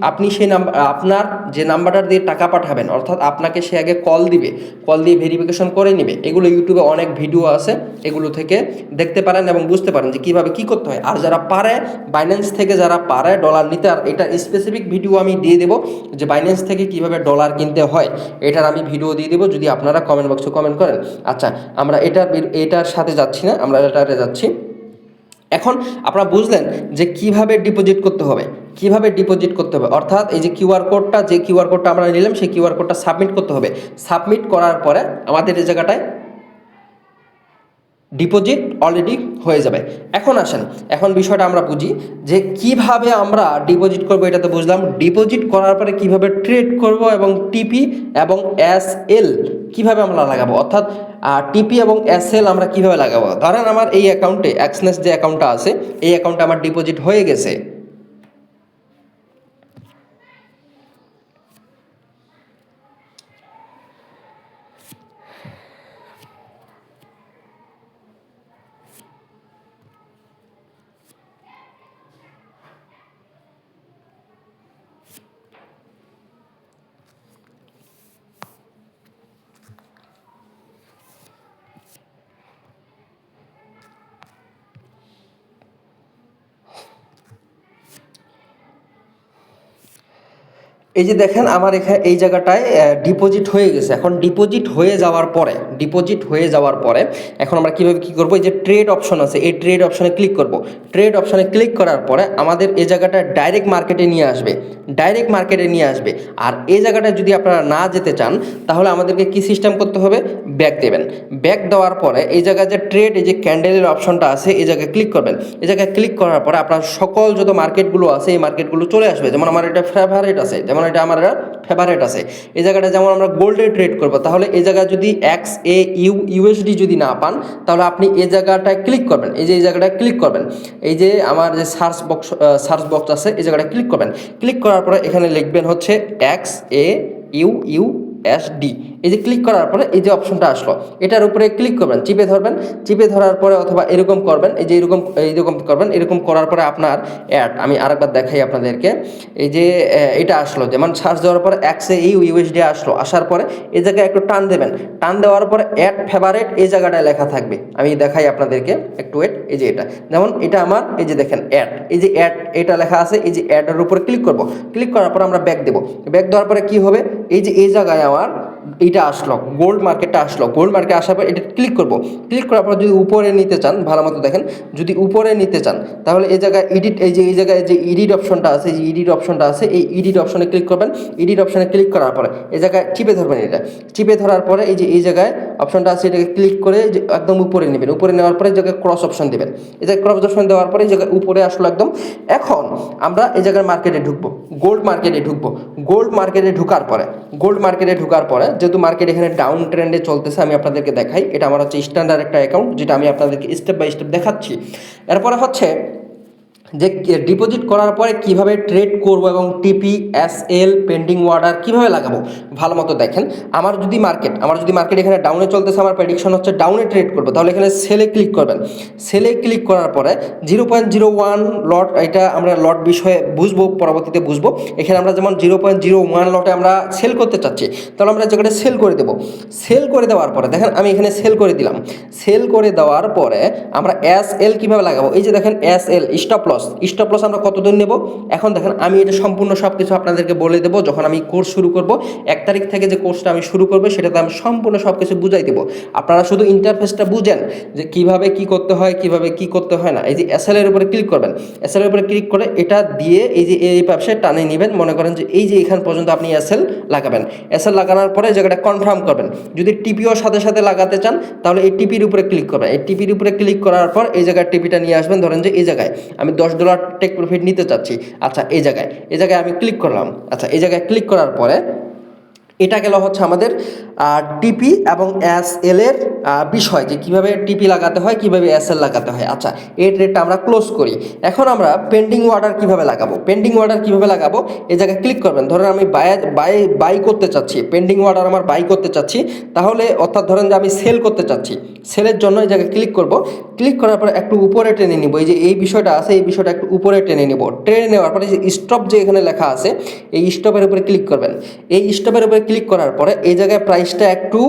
[SPEAKER 1] আপনি সেই নাম্বার, আপনার যে নাম্বারটা দিয়ে টাকা পাঠাবেন, অর্থাৎ আপনাকে সে আগে কল দিবে, কল দিয়ে ভেরিফিকেশন করে নেবে। এগুলো ইউটিউবে অনেক ভিডিও আছে, এগুলো থেকে দেখতে পারেন এবং বুঝতে পারেন যে কীভাবে কী করতে হয়। আর যারা পারে বাইন্যান্স থেকে, যারা পারে ডলার নিতে, আর এটা স্পেসিফিক ভিডিও আমি দিয়ে দেবো যে বাইন্যান্স থেকে কীভাবে ডলার কিনতে হয়, এটার আমি ভিডিও দিয়ে দেবো যদি আপনারা কমেন্ট বক্সে কমেন্ট করেন। আচ্ছা, আমরা এটার সাথে যাচ্ছি না, আমরা এটাতে যাচ্ছি। এখন আপনারা বুঝলেন যে কিভাবে ডিপোজিট করতে হবে, অর্থাৎ এই যে কিউআর কোডটা আমরা নিলাম, সেই কিউআর কোডটা সাবমিট করতে হবে। সাবমিট করার পরে আমাদের এই জায়গাটায় ডিপোজিট অলরেডি হয়ে যাবে। এখন আসেন, এখন বিষয়টা আমরা বুঝি যে কিভাবে আমরা ডিপোজিট করব। এটা তো বুঝলাম, ডিপোজিট করার পরে কিভাবে ট্রেড করব এবং টিপি এবং এসএল কিভাবে আমরা লাগাবো, অর্থাৎ টিপি এবং এসএল আমরা কিভাবে লাগাবো। ধরেন আমার এই অ্যাকাউন্টে এক্সনেস যে অ্যাকাউন্টটা আছে, এই অ্যাকাউন্টে আমার ডিপোজিট হয়ে গেছে। এই যে দেখেন আমার এখানে এই জায়গাটায় ডিপোজিট হয়ে গেছে। এখন ডিপোজিট হয়ে যাওয়ার পরে এখন আমরা কীভাবে কী করবো, এই যে ট্রেড অপশন আছে, এই ট্রেড অপশনে ক্লিক করব। ট্রেড অপশনে ক্লিক করার পরে আমাদের এই জায়গাটা ডাইরেক্ট মার্কেটে নিয়ে আসবে। আর এই জায়গাটায় যদি আপনারা না যেতে চান, তাহলে আমাদেরকে কি সিস্টেম করতে হবে, ব্যাক দেবেন। ব্যাক দেওয়ার পরে এই জায়গায় যে ট্রেড, এই যে ক্যান্ডেলের অপশনটা আছে, এই জায়গায় ক্লিক করবেন। এই জায়গায় ক্লিক করার পরে আপনার সকল যত মার্কেটগুলো আছে, এই মার্কেটগুলো চলে আসবে। যেমন আমার এটা ফেভারিট আছে, এই জায়গাটা যেমন আমরা গোল্ডে ট্রেড করব, তাহলে এই জায়গায় যদি USD যদি না পান, তাহলে আপনি এই জায়গাটায় ক্লিক করবেন। এই যে এই জায়গাটায় ক্লিক করবেন, এই যে আমার যে সার্চ বক্স আছে, এই জায়গাটা ক্লিক করবেন। ক্লিক করার পরে এখানে লিখবেন হচ্ছে XAUUSD। এই যে ক্লিক করার পরে এই যে অপশনটা আসলো, এটার উপরে ক্লিক করবেন, চিপে ধরবেন। চিপে ধরার পরে অথবা এরকম করবেন, এই যে এইরকম করবেন। এরকম করার পরে আপনার আমি আরেকবার দেখাই আপনাদেরকে। এই যে এটা আসলো, যেমন সার্চ দেওয়ার পরে XAUUSD আসলো। আসার পরে এই জায়গায় একটু টান দেবেন। টান দেওয়ার পরে অ্যাড ফেভারিট এই জায়গাটায় লেখা থাকবে। আমি দেখাই আপনাদেরকে, একটু ওয়েট। এই যে এটা, যেমন এটা আমার, এই যে দেখেন অ্যাড, এই যে অ্যাড এটা লেখা আছে, এই যে অ্যাডের উপরে ক্লিক করব। ক্লিক করার পর আমরা ব্যাক দেবো। ব্যাক দেওয়ার পরে কি হবে, এই যে এই জায়গায় আমার এইটা আসলো, গোল্ড মার্কেটটা আসলো। গোল্ড মার্কেট আসার পর এটা ক্লিক করব। ক্লিক করার পর যদি উপরে নিতে চান, ভালো মতো দেখেন, যদি উপরে নিতে চান, তাহলে এই জায়গায় এই জায়গায় যে এডিট অপশনটা আছে, এই এডিট অপশনে ক্লিক করবেন। এডিট অপশনে ক্লিক করার পরে এই জায়গায় চিপে ধরবেন। এটা চিপে ধরার পরে এই যে এই জায়গায় অপশনটা আছে, এটাকে ক্লিক করে একদম উপরে নেবেন। উপরে নেওয়ার পরে এই জায়গায় ক্রস অপশন দেবেন। এই জায়গায় ক্রস অপশন দেওয়ার পরে এই জায়গায় উপরে আসলো একদম। এখন আমরা এই জায়গায় মার্কেটে ঢুকবো, গোল্ড মার্কেটে ঢুকার পরে যেহেতু মার্কেট এখানে ডাউন ট্রেন্ডে চলতেছে, আমি আপনাদেরকে দেখাই। এটা আমার হচ্ছে স্ট্যান্ডার্ড একটা অ্যাকাউন্ট, যেটা আমি আপনাদেরকে স্টেপ বাই স্টেপ দেখাচ্ছি। এরপরে হচ্ছে যে ডিপোজিট করার পরে কিভাবে ট্রেড করব এবং টিপি এসএল পেন্ডিং অর্ডার কিভাবে লাগাবো, ভালো মতো দেখেন। আমার যদি মার্কেট এখানে ডাউনে চলতেছে, আমার প্রেডিকশন হচ্ছে ডাউনে ট্রেড করবো, তাহলে এখানে সেলে ক্লিক করবেন। সেলে ক্লিক করার পরে 0.01 লট, এটা আমরা লট বিষয়ে বুঝবো, পরবর্তীতে বুঝবো। এখানে আমরা যেমন 0.01 লটে আমরা সেল করতে চাচ্ছি, তাহলে আমরা জায়গাটা সেল করে দেবো। সেল করে দেওয়ার পরে দেখেন আমি এখানে সেল করে দিলাম। সেল করে দেওয়ার পরে আমরা এসএল কিভাবে লাগাবো, এই যে দেখেন এসএল স্টপ লস আমরা কতদিন নেব। এখন দেখেন আমি এটা সম্পূর্ণ সব কিছু আপনাদেরকে বলে দেবো যখন আমি কোর্স শুরু করব। 1 তারিখ থেকে যে কোর্সটা আমি শুরু করবো, সেটাতে আমি সম্পূর্ণ সব কিছু বুঝাই দেবো। আপনারা শুধু ইন্টারফেসটা বুঝেন যে কিভাবে কি করতে হয়, কিভাবে কি করতে হয় না। এই যে এসএল এর উপরে ক্লিক করবেন। এসএল এর উপরে ক্লিক করে এটা দিয়ে এই যে এই পাশে টানে নেবেন। মনে করেন যে এই যে এখান পর্যন্ত আপনি এসএল লাগাবেন। এসএল লাগানোর পরে জায়গাটা কনফার্ম করবেন। যদি টিপিও সাথে সাথে লাগাতে চান, তাহলে এই টিপির উপরে ক্লিক করবেন। এই টিপির উপরে ক্লিক করার পর এই জায়গায় টিপিটা নিয়ে আসবেন। ধরেন যে এই জায়গায় আমি $10 টেক প্রফিট নিতে চাচ্ছি। আচ্ছা, এই জায়গায় আমি ক্লিক করলাম। আচ্ছা, এই জায়গায় ক্লিক করার পরে এটা গেল হচ্ছে আমাদের টিপি এবং এস এল এর বিষয়, যে কীভাবে টিপি লাগাতে হয়, কীভাবে এস এল লাগাতে হয়। আচ্ছা, এই ট্রেডটা আমরা ক্লোজ করি। এখন আমরা পেন্ডিং অর্ডার কীভাবে লাগাবো, পেন্ডিং অর্ডার কীভাবে লাগাবো, এই জায়গায় ক্লিক করবেন। ধরেন আমি বাই করতে চাচ্ছি, পেন্ডিং অর্ডার আমার বাই করতে চাচ্ছি, তাহলে অর্থাৎ ধরেন যে আমি সেল করতে চাচ্ছি, সেলের জন্য এই জায়গায় ক্লিক করব। ক্লিক করার পরে একটু উপরে টেনে নিব, এই যে এই বিষয়টা আছে, এই বিষয়টা একটু উপরে টেনে নিব। টেনে নেওয়ার পরে যে স্টপ যে এখানে লেখা আছে, এই স্টপের উপরে ক্লিক করবেন। এই স্টপের উপরে ক্লিক করার পরে এই জায়গায় প্রাইসটা একটু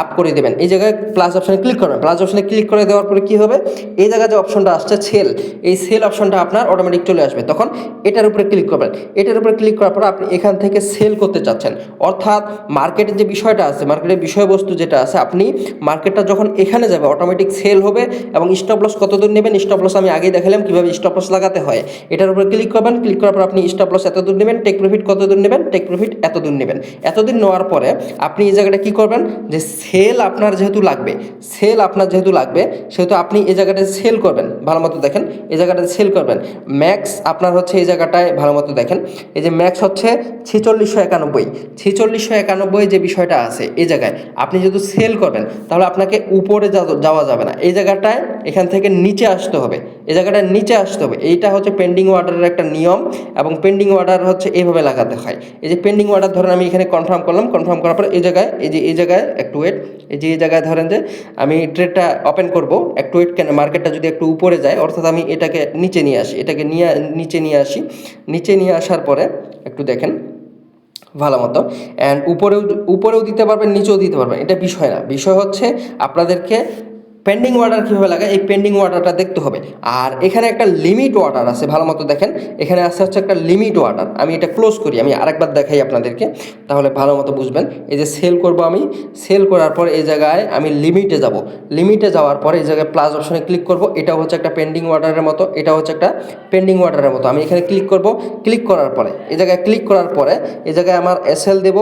[SPEAKER 1] আপ করে দেবেন। এই জায়গায় প্লাস অপশানে ক্লিক করবেন। প্লাস অপশানে ক্লিক করে দেওয়ার পরে কী হবে, এই জায়গায় যে অপশনটা আসছে সেল, এই সেল অপশনটা আপনার অটোমেটিক চলে আসবে। তখন এটার উপরে ক্লিক করবেন। এটার উপরে ক্লিক করার পর আপনি এখান থেকে সেল করতে চাচ্ছেন, অর্থাৎ মার্কেটের যে বিষয়টা আছে, মার্কেটের বিষয়বস্তু যেটা আছে, আপনি মার্কেটটা যখন এখানে যাবে অটোমেটিক সেল হবে। এবং স্টপ লস কত দূর নেবেন, স্টপ লস আমি আগেই দেখালাম কীভাবে স্টপ লস লাগাতে হয়। এটার উপরে ক্লিক করবেন। ক্লিক করার পর আপনি স্টপ লস এত দূর নেবেন, টেক প্রফিট কত দূর নেবেন, টেক প্রফিট এত দূর নেবেন। এতদিন নেওয়ার পরে আপনি এই জায়গাটা কী করবেন, যে সেল আপনার যেহেতু লাগবে, সেল আপনার যেহেতু লাগবে, সেহেতু আপনি এই জায়গাটায় সেল করবেন। ভালো মতো দেখেন, এই জায়গাটায় সেল করবেন। ম্যাক্স আপনার হচ্ছে এই জায়গাটায় ভালো মতো দেখেন, এই যে ম্যাক্স হচ্ছে 4691, 4691 যে বিষয়টা আছে, এই জায়গায় আপনি যেহেতু সেল করবেন, তাহলে আপনাকে উপরে যাওয়া যাবে না, এই জায়গাটায় এখান থেকে নিচে আসতে হবে, এই জায়গাটায় নিচে আসতে হবে। এইটা হচ্ছে পেন্ডিং অর্ডারের একটা নিয়ম, এবং পেন্ডিং অর্ডার হচ্ছে এইভাবে লাগাতে হয়। এই যে পেন্ডিং অর্ডার ধরেন আমি এখানে কনফার্ম করলাম, কনফার্ম করার পর এই জায়গায়, এই জায়গায় একটু ওয়েট, এই জায়গায় ধরেন যে আমি ট্রেডটা ওপেন করব, একটু ওয়েট, কেন মার্কেটটা যদি একটু উপরে যায়, অর্থাৎ আমি এটাকে নিচে নিয়ে আসি, এটাকে নিচে নিয়ে আসি। নিচে নিয়ে আসার পরে একটু দেখেন ভালো মতো, অ্যান্ড উপরেও দিতে পারবেন, নিচেও দিতে পারবেন, এটা বিষয় না। বিষয় হচ্ছে আপনাদেরকে পেন্ডিং অর্ডার কীভাবে লাগায়, এই পেন্ডিং অর্ডারটা দেখতে হবে। আর এখানে একটা লিমিট অর্ডার আছে, ভালো মতো দেখেন, এখানে আসছে হচ্ছে একটা লিমিট অর্ডার। আমি এটা ক্লোজ করি, আমি আরেকবার দেখাই আপনাদেরকে, তাহলে ভালো মতো বুঝবেন। এই যে সেল করব, আমি সেল করার পর এই জায়গায় আমি লিমিটে যাব। লিমিটে যাওয়ার পরে এই জায়গায় প্লাস অপশনে ক্লিক করব। এটা হচ্ছে একটা পেন্ডিং অর্ডারের মতো, এটা হচ্ছে একটা পেন্ডিং অর্ডারের মতো। আমি এখানে ক্লিক করব। ক্লিক করার পরে এই জায়গায় ক্লিক করার পরে এই জায়গায় আমার এসএল দেব,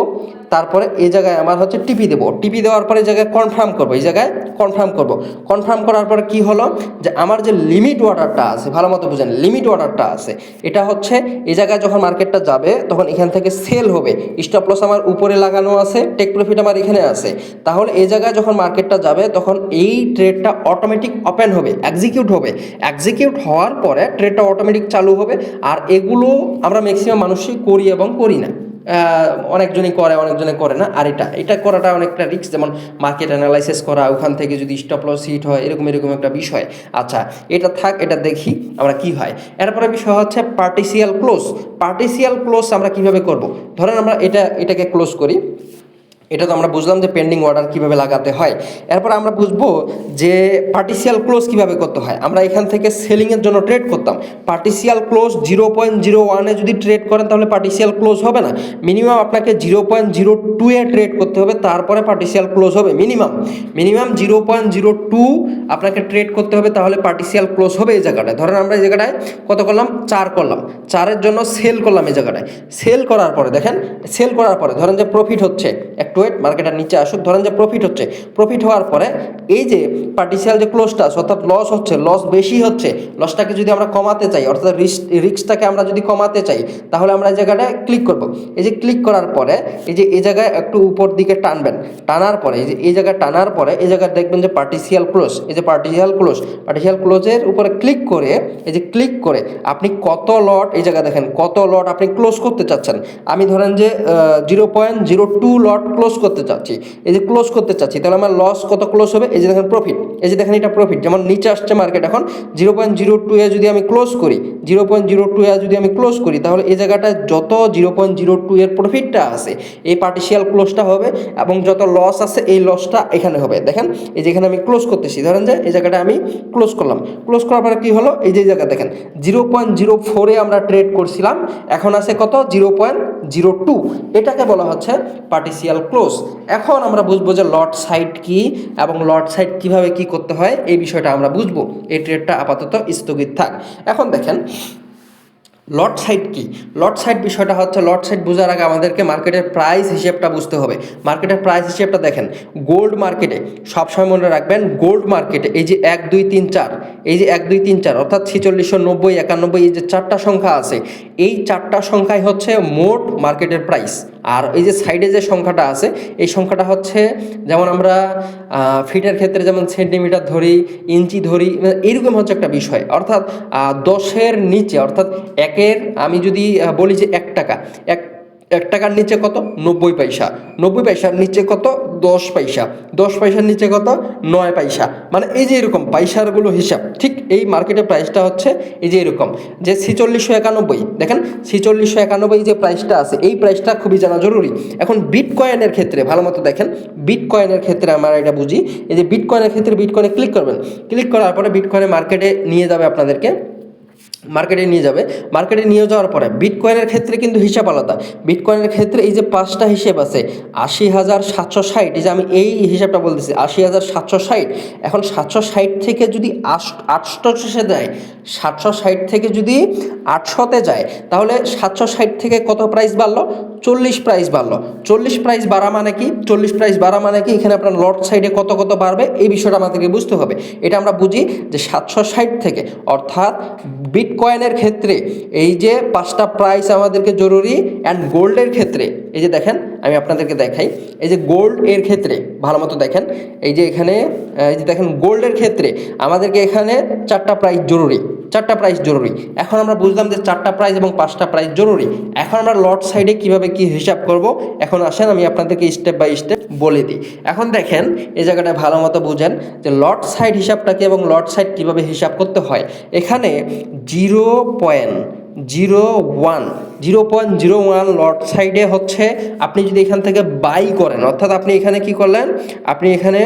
[SPEAKER 1] তারপরে এই জায়গায় আমার হচ্ছে টিপি দেবো। টিপি দেওয়ার পরে এই জায়গায় কনফার্ম করবো, এই জায়গায় কনফার্ম করব। কনফার্ম করার পরে কী হলো, যে আমার যে লিমিট অর্ডারটা আছে, ভালো মতো বুঝেন, লিমিট অর্ডারটা আছে, এটা হচ্ছে এই জায়গায় যখন মার্কেটটা যাবে তখন এখান থেকে সেল হবে। স্টপ লস আমার উপরে লাগানো আছে, টেক প্রফিট আমার এখানে আছে। তাহলে এই জায়গায় যখন মার্কেটটা যাবে তখন এই ট্রেডটা অটোমেটিক ওপেন হবে, এক্সিকিউট হবে। এক্সিকিউট হওয়ার পরে ট্রেডটা অটোমেটিক চালু হবে। আর এগুলো আমরা ম্যাক্সিমাম মানুষই করি এবং করি না, অনেকজনই করে, অনেকজনে করে না। আর এটা করাটা অনেকটা রিস্ক, যেমন মার্কেট অ্যানালাইসিস করা, ওখান থেকে যদি স্টপ লস হিট হয়, এরকম একটা বিষয়। আচ্ছা, এটা থাক, এটা দেখি আমরা কি হয়। এরপরে বিষয় হচ্ছে পার্টিসিয়াল ক্লোজ। পার্টিসিয়াল ক্লোজ আমরা কিভাবে করব, ধরেন আমরা এটাকে ক্লোজ করি। এটা তো আমরা বুঝলাম যে পেন্ডিং অর্ডার কীভাবে লাগাতে হয়। এরপর আমরা বুঝবো যে পার্টিসিয়াল ক্লোজ কীভাবে করতে হয়। আমরা এখান থেকে সেলিংয়ের জন্য ট্রেড করতাম, পার্টিসিয়াল ক্লোজ 0.01-এ যদি ট্রেড করেন তাহলে পার্টিসিয়াল ক্লোজ হবে না। মিনিমাম আপনাকে 0.02-এ ট্রেড করতে হবে, তারপরে পার্টিসিয়াল ক্লোজ হবে। মিনিমাম 0.02 আপনাকে ট্রেড করতে হবে, তাহলে পার্টিসিয়াল ক্লোজ হবে। এই জায়গাটায় ধরেন আমরা এই জায়গাটায় কত করলাম, 4 করলাম, 4-এর জন্য সেল করলাম। এই জায়গাটায় সেল করার পরে দেখেন, সেল করার পরে ধরেন যে প্রফিট হচ্ছে, একটু ওয়েট, মার্কেটের নিচে আসুক, ধরেন যে প্রফিট হচ্ছে। প্রফিট হওয়ার পরে এই যে পার্টিসিয়াল যে ক্লোজটা আছে, অর্থাৎ লস হচ্ছে, লস বেশি হচ্ছে, লসটাকে যদি আমরা কমাতে চাই, অর্থাৎ রিস্কটাকে আমরা যদি কমাতে চাই, তাহলে আমরা এই জায়গাটায় ক্লিক করব। এই যে ক্লিক করার পরে এই জায়গায় একটু উপর দিকে টানবেন, টানার পরে এই জায়গায় টানার পরে এই জায়গায় দেখবেন যে পার্টিসিয়াল ক্লোজ, এই যে পার্টিসিয়াল ক্লোজের উপরে ক্লিক করে, এই যে ক্লিক করে আপনি কত লট, এই জায়গায় দেখেন কত লট আপনি ক্লোজ করতে চাচ্ছেন। আমি ধরেন যে 0.02 লট ক্লোজ করতে চাচ্ছি, এই যে ক্লোজ করতে চাচ্ছি, তাহলে আমার লস কত ক্লোজ হবে, এই যে দেখেন প্রফিট, এই যে দেখেন এটা প্রফিট, যেমন নিচে আসছে মার্কেট এখন 0.02-এ যদি আমি ক্লোজ করি, 0.02-এ যদি আমি ক্লোজ করি, তাহলে এই জায়গাটায় যত 0.02-এর প্রফিটটা আছে এই পার্টিসিয়াল ক্লোজটা হবে, এবং যত লস আছে এই লসটা এখানে হবে। দেখেন এই যেখানে আমি ক্লোজ করতেছি, ধরেন যে এই জায়গাটা আমি ক্লোজ করলাম। ক্লোজ করার পরে কী হলো, এই যে জায়গা দেখেন 0.04-এ আমরা ট্রেড করছিলাম, এখন আছে কত, 0.02। এটাকে বলা হচ্ছে পার্টিসিয়াল ক্লোজ। এখন আমরা বুঝবো যে লট সাইড কি এবং লট সাইড কিভাবে কি করতে হয়, এই বিষয়টা আমরা বুঝবো। এই ট্রেডটা আপাতত স্থগিত থাক। এখন দেখেন লট সাইড কি। লট সাইড বিষয়টা হচ্ছে, লট সাইড বোঝার আগে আমাদেরকে মার্কেটের প্রাইস হিসেবটা বুঝতে হবে। মার্কেটের প্রাইস হিসেবটা দেখেন, গোল্ড মার্কেটে সবসময় মনে রাখবেন, গোল্ড মার্কেটে এই যে 1 2 3 4, এই যে 1 2 3 4 অর্থাৎ 4690 91, এই যে 4টা সংখ্যা আছে, এই 4টা সংখ্যাই হচ্ছে মোট মার্কেটের প্রাইস। আর এই যে সাইডে যে সংখ্যাটা আছে এই সংখ্যাটা হচ্ছে যেমন আমরা ফিটের ক্ষেত্রে যেমন সেন্টিমিটার ধরি, ইঞ্চি ধরি, এইরকম হচ্ছে একটা বিষয়। অর্থাৎ 10-এর নিচে অর্থাৎ একের আমি যদি বলি যে 1 টাকা, এক টাকার নিচে কত 90 পয়সা, 90 পয়সার নিচে কত 10 পয়সা, 10 পয়সার নিচে কত 9 পয়সা, মানে এই যে এরকম পয়সারগুলো হিসাব। ঠিক এই মার্কেটের প্রাইসটা হচ্ছে এই যে এরকম যে 4691, দেখেন 4691 যে প্রাইসটা আছে এই প্রাইসটা খুবই জানা জরুরি। এখন বিটকয়েনের ক্ষেত্রে ভালো মতো দেখেন, বিটকয়েনের ক্ষেত্রে আমরা এটা বুঝি। এই যে বিটকয়েনের ক্ষেত্রে বিটকয়েনে ক্লিক করবেন, ক্লিক করার পরে বিটকয়েনের মার্কেটে নিয়ে যাবে আপনাদেরকে, মার্কেটে নিয়ে যাবে। মার্কেটে নিয়ে যাওয়ার পরে বিটকয়েনের ক্ষেত্রে কিন্তু হিসাব আলাদা। বিটকয়েনের ক্ষেত্রে এই যে 5টা হিসেব আছে 80,760, এই যে আমি এই হিসাবটা বলতেছি 80,760। এখন 760 থেকে যদি 800 যায়, 760 থেকে যদি 800-তে যায় তাহলে 760 থেকে কত প্রাইস বাড়লো, 40 প্রাইস বাড়লো। 40 প্রাইস বাড়া মানে কি, 40 প্রাইস বাড়া মানে কি, এখানে আপনার লট সাইডে কত কত বাড়বে এই বিষয়টা আমাদেরকে বুঝতে হবে। এটা আমরা বুঝি যে 760 থেকে, অর্থাৎ বিটকয়েনের ক্ষেত্রে এই যে 5টা প্রাইস আমাদেরকে জরুরি। অ্যান্ড গোল্ডের ক্ষেত্রে এই যে দেখেন আমি আপনাদেরকে দেখাই, এই যে গোল্ড এর ক্ষেত্রে ভালো মতো দেখেন, এই যে এখানে এই যে দেখেন গোল্ডের ক্ষেত্রে আমাদেরকে এখানে 4টা প্রাইস জরুরি, 4টা প্রাইস জরুরি। এখন আমরা বুঝলাম যে 4টা প্রাইস এবং 5টা প্রাইস জরুরি। এখন আমরা লট সাইডে কিভাবে কি হিসাব করব, এখন আসেন আমি আপনাদেরকে স্টেপ বাই স্টেপ বলে দিই। এখন দেখেন এই জায়গাটা ভালো মতো বুঝেন যে লট সাইড হিসাবটাকে এবং লট সাইড কিভাবে হিসাব করতে হয়। এখানে 0.01 লট সাইডে হচ্ছে আপনি যদি এখান থেকে বাই করেন, অর্থাৎ আপনি এখানে কি করলেন, আপনি এখানে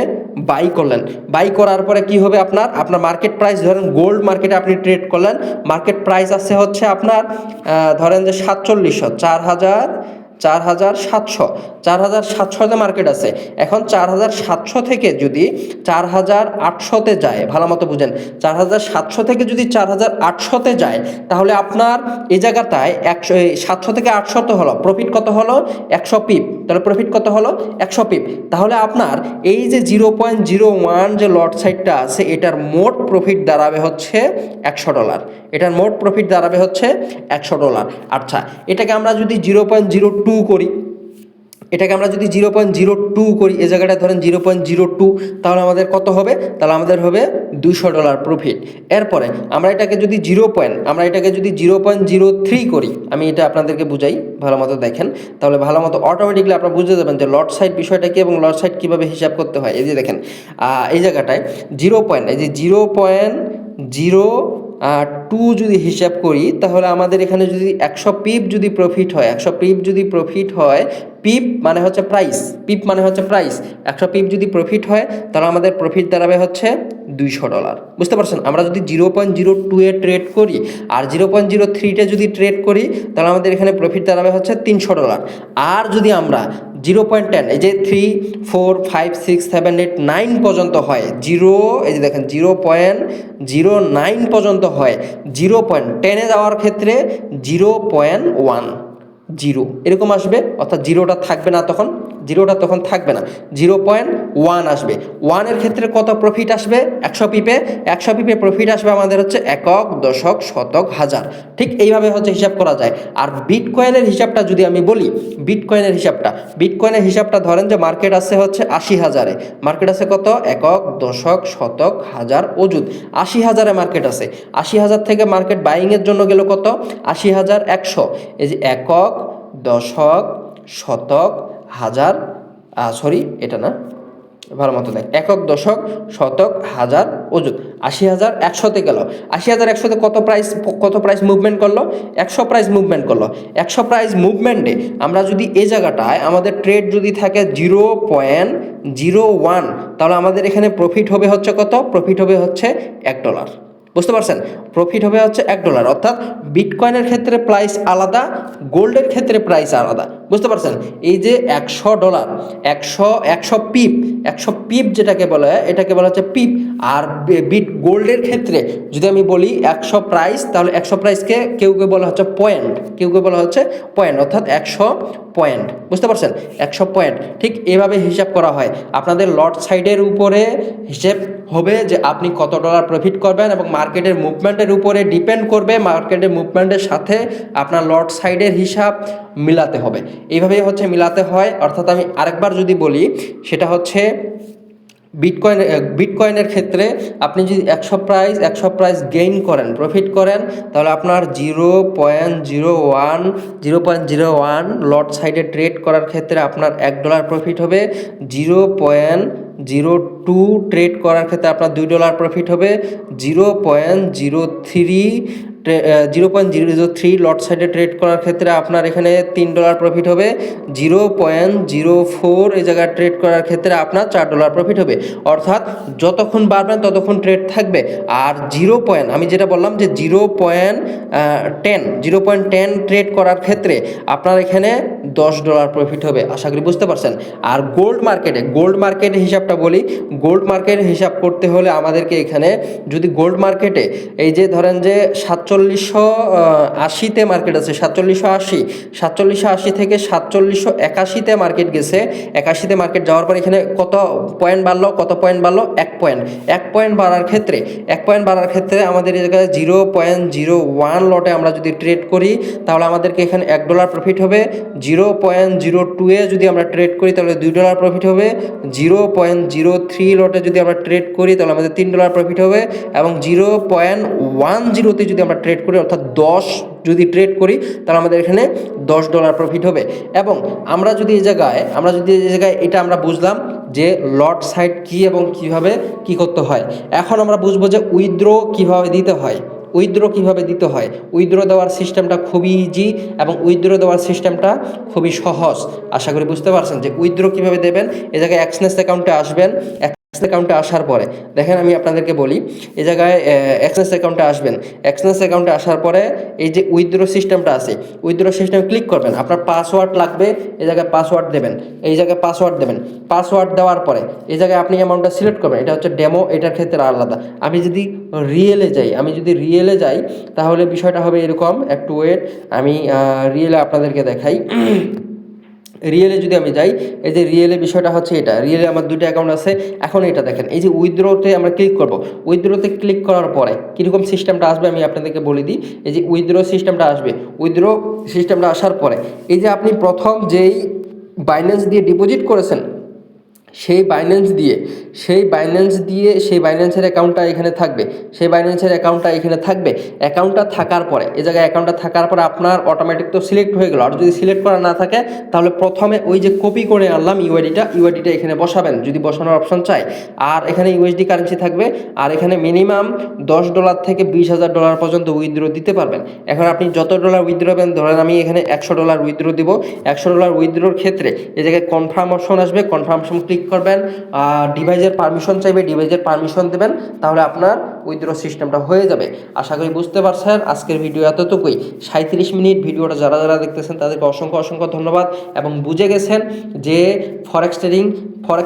[SPEAKER 1] বাই করলেন, বাই করার পরে কি হবে আপনার মার্কেট প্রাইস, ধরেন গোল্ড মার্কেটে আপনি ট্রেড করলেন, মার্কেট প্রাইস আছে হচ্ছে আপনার ধরেন যে 4700, 4700 মার্কেট আছে। এখন 4700 থেকে যদি 4800-তে যায়, ভালো মতো বুঝেন, 4700 থেকে যদি 4800-তে যায় তাহলে আপনার এই জায়গাটায় 700 থেকে 800 হলো প্রফিট কত হলো 100 পিপ, তাহলে প্রফিট কত হলো 100 পিপ। তাহলে আপনার এই যে 0.01 যে লট সাইডটা আছে এটার মোট প্রফিট দাঁড়াবে হচ্ছে $100, এটার মোট প্রফিট দাঁড়াবে হচ্ছে $100। আচ্ছা, এটাকে আমরা যদি 0.02 করি, এটাকে আমরা যদি 0.02 করি, এই জায়গাটা ধরেন 0.02, তাহলে আমাদের কত হবে, তাহলে আমাদের হবে $200 প্রফিট। এরপরে আমরা এটাকে যদি 0.03 করি, আমি এটা আপনাদেরকে বুঝাই ভালো মতো দেখেন, তাহলে ভালো মতো অটোমেটিকলি আপনারা বুঝতে যাবেন যে লট সাইড বিষয়টা কি এবং লট সাইড কীভাবে হিসাব করতে হয়। এই যে দেখেন এই জায়গাটায় 0.02 যদি হিসাব করি তাহলে আমাদের এখানে যদি 100 পিপ যদি প্রফিট হয়, 100 পিপ যদি প্রফিট হয়, পিপ মানে হচ্ছে প্রাইস, পিপ মানে হচ্ছে প্রাইস, 100 পিপ যদি প্রফিট হয় তাহলে আমাদের প্রফিট দাঁড়াবে হচ্ছে $200। বুঝতে পারছেন? আমরা যদি 0.02-এ ট্রেড করি আর 0.03-তে যদি ট্রেড করি তাহলে আমাদের এখানে প্রফিট দাঁড়াবে হচ্ছে $300। আর যদি আমরা 0.10, এই যে 3, 4, 5, 6, 7, 8, 9 পর্যন্ত হয়, এই যে দেখেন 0.09 পর্যন্ত হয়, 0.10-এ যাওয়ার ক্ষেত্রে 0.10 এরকম আসবে, অর্থাৎ জিরোটা থাকবে না, তখন জিরোটা তখন থাকবে না, 0.1 আসবে। 1-এর ক্ষেত্রে কত প্রফিট আসবে 100 পিপে, 100 পিপে প্রফিট আসবে আমাদের হচ্ছে একক, দশক, শতক, হাজার। ঠিক এইভাবে হচ্ছে হিসাব করা যায়। আর বিটকয়েনের হিসাবটা যদি আমি বলি, বিটকয়েনের হিসাবটা ধরেন যে মার্কেট আছে হচ্ছে 80,000-এ, মার্কেট আছে কত একক, দশক, শতক, হাজার, অযুত, 80,000-এ মার্কেট আছে। 80,000 থেকে মার্কেট বাইংয়ের জন্য গেল কত 80,100, এই যে একক, দশক, শতক, হাজার, এটা না, ভালো মতো দেখ, একক, দশক, শতক, হাজার, অযুত, 80,100-তে গেল। 80,100-তে কত প্রাইস মুভমেন্ট করলো 100 প্রাইস মুভমেন্ট করলো। 100 প্রাইস মুভমেন্টে আমরা যদি এই জায়গাটায় আমাদের ট্রেড যদি থাকে 0.01, তাহলে আমাদের এখানে প্রফিট হবে হচ্ছে কত, প্রফিট হবে হচ্ছে $1। বুঝতে পারছেন? প্রফিট হবে হচ্ছে $1, অর্থাৎ বিটকয়েনের ক্ষেত্রে প্রাইস আলাদা, গোল্ডের ক্ষেত্রে প্রাইস আলাদা। বুঝতে পারছেন? এই যে $100, 100 পিপ যেটাকে বলা হয়, এটাকে বলা হচ্ছে পিপ। আর গোল্ডের ক্ষেত্রে যদি আমি বলি 100 প্রাইস, তাহলে 100 প্রাইসকে কেউ বলা হচ্ছে পয়েন্ট, বলা হচ্ছে পয়েন্ট, অর্থাৎ 100 পয়েন্ট। বুঝতে পারছেন? 100 পয়েন্ট। ঠিক এভাবে হিসাব করা হয়। আপনাদের লট সাইডের উপরে হিসেব হবে যে আপনি কত ডলার প্রফিট করবেন এবং মার্কেটের মুভমেন্টের উপরে ডিপেন্ড করবে, মার্কেটের মুভমেন্টের সাথে আপনার লট সাইডের হিসাব মিলাতে হবে। এইভাবেই হচ্ছে মিলাতে হয়। অর্থাৎ আমি আরেকবার যদি বলি, সেটা হচ্ছে বিটকয়েনের ক্ষেত্রে আপনি যদি 100 প্রাইস গেইন করেন, প্রফিট করেন, তাহলে আপনার 0.01 লট সাইডে ট্রেড করার ক্ষেত্রে আপনার $1 প্রফিট হবে। 0.02 ট্রেড করার ক্ষেত্রে আপনার $2 প্রফিট হবে। 0.03 লট সাইডে ট্রেড করার ক্ষেত্রে আপনার এখানে $3 প্রফিট হবে। 0.04 এই জায়গায় ট্রেড করার ক্ষেত্রে আপনার $4 প্রফিট হবে। অর্থাৎ যতক্ষণ বাড়বেন ততক্ষণ ট্রেড থাকবে। আর আমি যেটা বললাম যে 0.10 ট্রেড করার ক্ষেত্রে আপনার এখানে $10 প্রফিট হবে। আশা করি বুঝতে পারছেন। আর গোল্ড মার্কেটে হিসাবটা বলি, গোল্ড মার্কেটের হিসাব করতে হলে আমাদেরকে এখানে যদি গোল্ড মার্কেটে এই যে ধরেন যে 4780 মার্কেট আছে, 4780 থেকে 4781 মার্কেট গেছে। 81 মার্কেট যাওয়ার পর এখানে কত পয়েন্ট বাড়লো 1 পয়েন্ট বাড়ার ক্ষেত্রে আমাদের এই জায়গায় 0.01 লটে আমরা যদি ট্রেড করি তাহলে আমাদেরকে এখানে $1 প্রফিট হবে। 0.02 এ যদি আমরা ট্রেড করি তাহলে $2 প্রফিট হবে। 0.03 লটে যদি আমরা ট্রেড করি তাহলে আমাদের $3 প্রফিট হবে। এবং 0.10 যদি আমরা ট্রেড করি, অর্থাৎ 10 যদি ট্রেড করি তাহলে আমাদের এখানে $10 প্রফিট হবে। এবং আমরা যদি এই জায়গায় এটা আমরা বুঝলাম যে লট সাইড কি এবং কিভাবে কি করতে হয়। এখন আমরা বুঝবো যে উইথড্র কিভাবে দিতে হয়। উইথড্র দেওয়ার সিস্টেমটা খুবই ইজি এবং উইথড্র দেওয়ার সিস্টেমটা খুবই সহজ। আশা করি বুঝতে পারছেন যে উইথড্র কিভাবে দেবেন। এই জায়গায় এক্সনেস অ্যাকাউন্টে আসবেন। অ্যাকাউন্টে আসার পরে দেখেন আমি আপনাদেরকে বলি, এই জায়গায় এক্সনেস অ্যাকাউন্টে আসার পরে এই যে উইথড্র সিস্টেমটা আছে, উইথড্র সিস্টেমে ক্লিক করবেন। আপনার পাসওয়ার্ড লাগবে, এই জায়গায় পাসওয়ার্ড দেবেন। পাসওয়ার্ড দেওয়ার পরে এই জায়গায় আপনি অ্যামাউন্টটা সিলেক্ট করবেন। এটা হচ্ছে ডেমো, এটার ক্ষেত্রে আলাদা। আমি যদি রিয়েলে যাই তাহলে বিষয়টা হবে এরকম। একটু ওয়েট, আমি রিয়েলে আপনাদেরকে দেখাই। রিয়েলে যদি আমি যাই, এই যে রিয়েলে বিষয়টা হচ্ছে এটা। রিয়েলে আমার 2টা অ্যাকাউন্ট আছে। এখন এটা দেখেন, এই যে উইথড্রোতে আমরা ক্লিক করব। উইথড্রোতে ক্লিক করার পরে কীরকম সিস্টেমটা আসবে আমি আপনাদেরকে বলে দিই। এই যে উইথড্রো সিস্টেমটা আসার পরে এই যে আপনি প্রথম যেই বাইন্যান্স দিয়ে ডিপোজিট করেছেন সেই বাইন্যান্সের অ্যাকাউন্টটা এখানে থাকবে। অ্যাকাউন্টটা থাকার পরে এই জায়গায় আপনার অটোমেটিক তো সিলেক্ট হয়ে গেল। আর যদি সিলেক্ট করা না থাকে তাহলে প্রথমে ওই যে কপি করে আনলাম ইউআইডিটা এখানে বসাবেন যদি বসানোর অপশন চাই। আর এখানে ইউএসডি কারেন্সি থাকবে। আর এখানে মিনিমাম $10 থেকে $20,000 পর্যন্ত উইথড্র দিতে পারবেন। এখন আপনি যত ডলার উইথড্র দেবেন, ধরেন আমি এখানে $100 উইথড্র দিব। $100 উইথড্রোর ক্ষেত্রে এই জায়গায় কনফার্ম অপশন আসবে। কনফার্ম অপশন ক্লিক করবেন। ডিভাইসের পারমিশন চাইবে, ডিভাইসের পারমিশন দেবেন, তাহলে আপনার উইথড্র সিস্টেমটা হয়ে যাবে। আশা করি বুঝতে পারছেন। আজকের ভিডিও এতটুকুই। 37 মিনিট ভিডিওটা যারা দেখতেছেন তাদেরকে অসংখ্য ধন্যবাদ। এবং বুঝে গেছেন যে ফরেক্স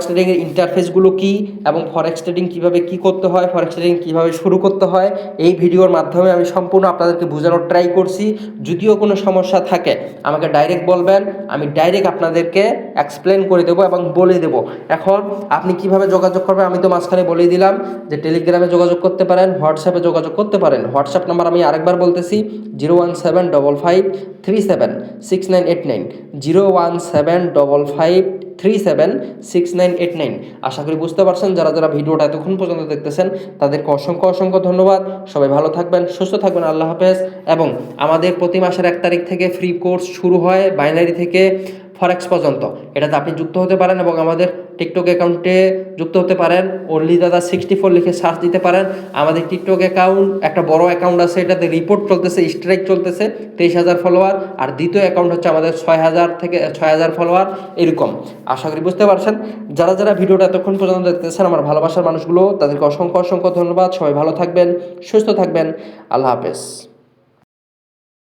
[SPEAKER 1] ট্রেডিংয়ের ইন্টারফেসগুলো কী এবং ফরেক্স ট্রেডিং কীভাবে কী করতে হয়, ফরেক্স ট্রেডিং কীভাবে শুরু করতে হয়। এই ভিডিওর মাধ্যমে আমি সম্পূর্ণ আপনাদেরকে বোঝানোর ট্রাই করছি। যদিও কোনো সমস্যা থাকে আমাকে ডাইরেক্ট বলবেন, আমি ডাইরেক্ট আপনাদেরকে এক্সপ্লেন করে দেবো এবং বলে দেবো। এখন আপনি কিভাবে যোগাযোগ করবেন আমি তো মাঝখানে বলে দিলাম যে টেলিগ্রামে যোগাযোগ করতে পারেন, হোয়াটসঅ্যাপে যোগাযোগ করতে পারেন। হোয়াটসঅ্যাপ নাম্বার আমি আরেকবার বলতেছি, 01755376989, 01755376989। আশা করি বুঝতে পারছেন। যারা ভিডিওটা এতক্ষণ পর্যন্ত দেখতেছেন তাদেরকে অসংখ্য ধন্যবাদ। সবাই ভালো থাকবেন, সুস্থ থাকবেন। আল্লাহ হাফেজ। এবং আমাদের প্রতি মাসের 1 তারিখ থেকে ফ্রি কোর্স শুরু হয়, বাইনারি থেকে ফরেক্স পর্যন্ত। এটাতে আপনি যুক্ত হতে পারেন এবং আমাদের টিকটক অ্যাকাউন্টে যুক্ত হতে পারেন। অনলি দাদা 64 লিখে সার্চ দিতে পারেন। আমাদের টিকটক অ্যাকাউন্ট একটা বড় অ্যাকাউন্ট আছে, এটাতে রিপোর্ট চলতেছে, স্ট্রাইক চলতেছে, 23,000 ফলোয়ার। আর দ্বিতীয় অ্যাকাউন্ট হচ্ছে আমাদের 6,000 ফলোয়ার এরকম। আশা করি বুঝতে পারছেন। যারা ভিডিওটা এতক্ষণ পর্যন্ত দেখতেছেন, আমার ভালোবাসার মানুষগুলো, তাদেরকে অসংখ্য ধন্যবাদ। সবাই ভালো থাকবেন, সুস্থ থাকবেন। আল্লাহ হাফেজ।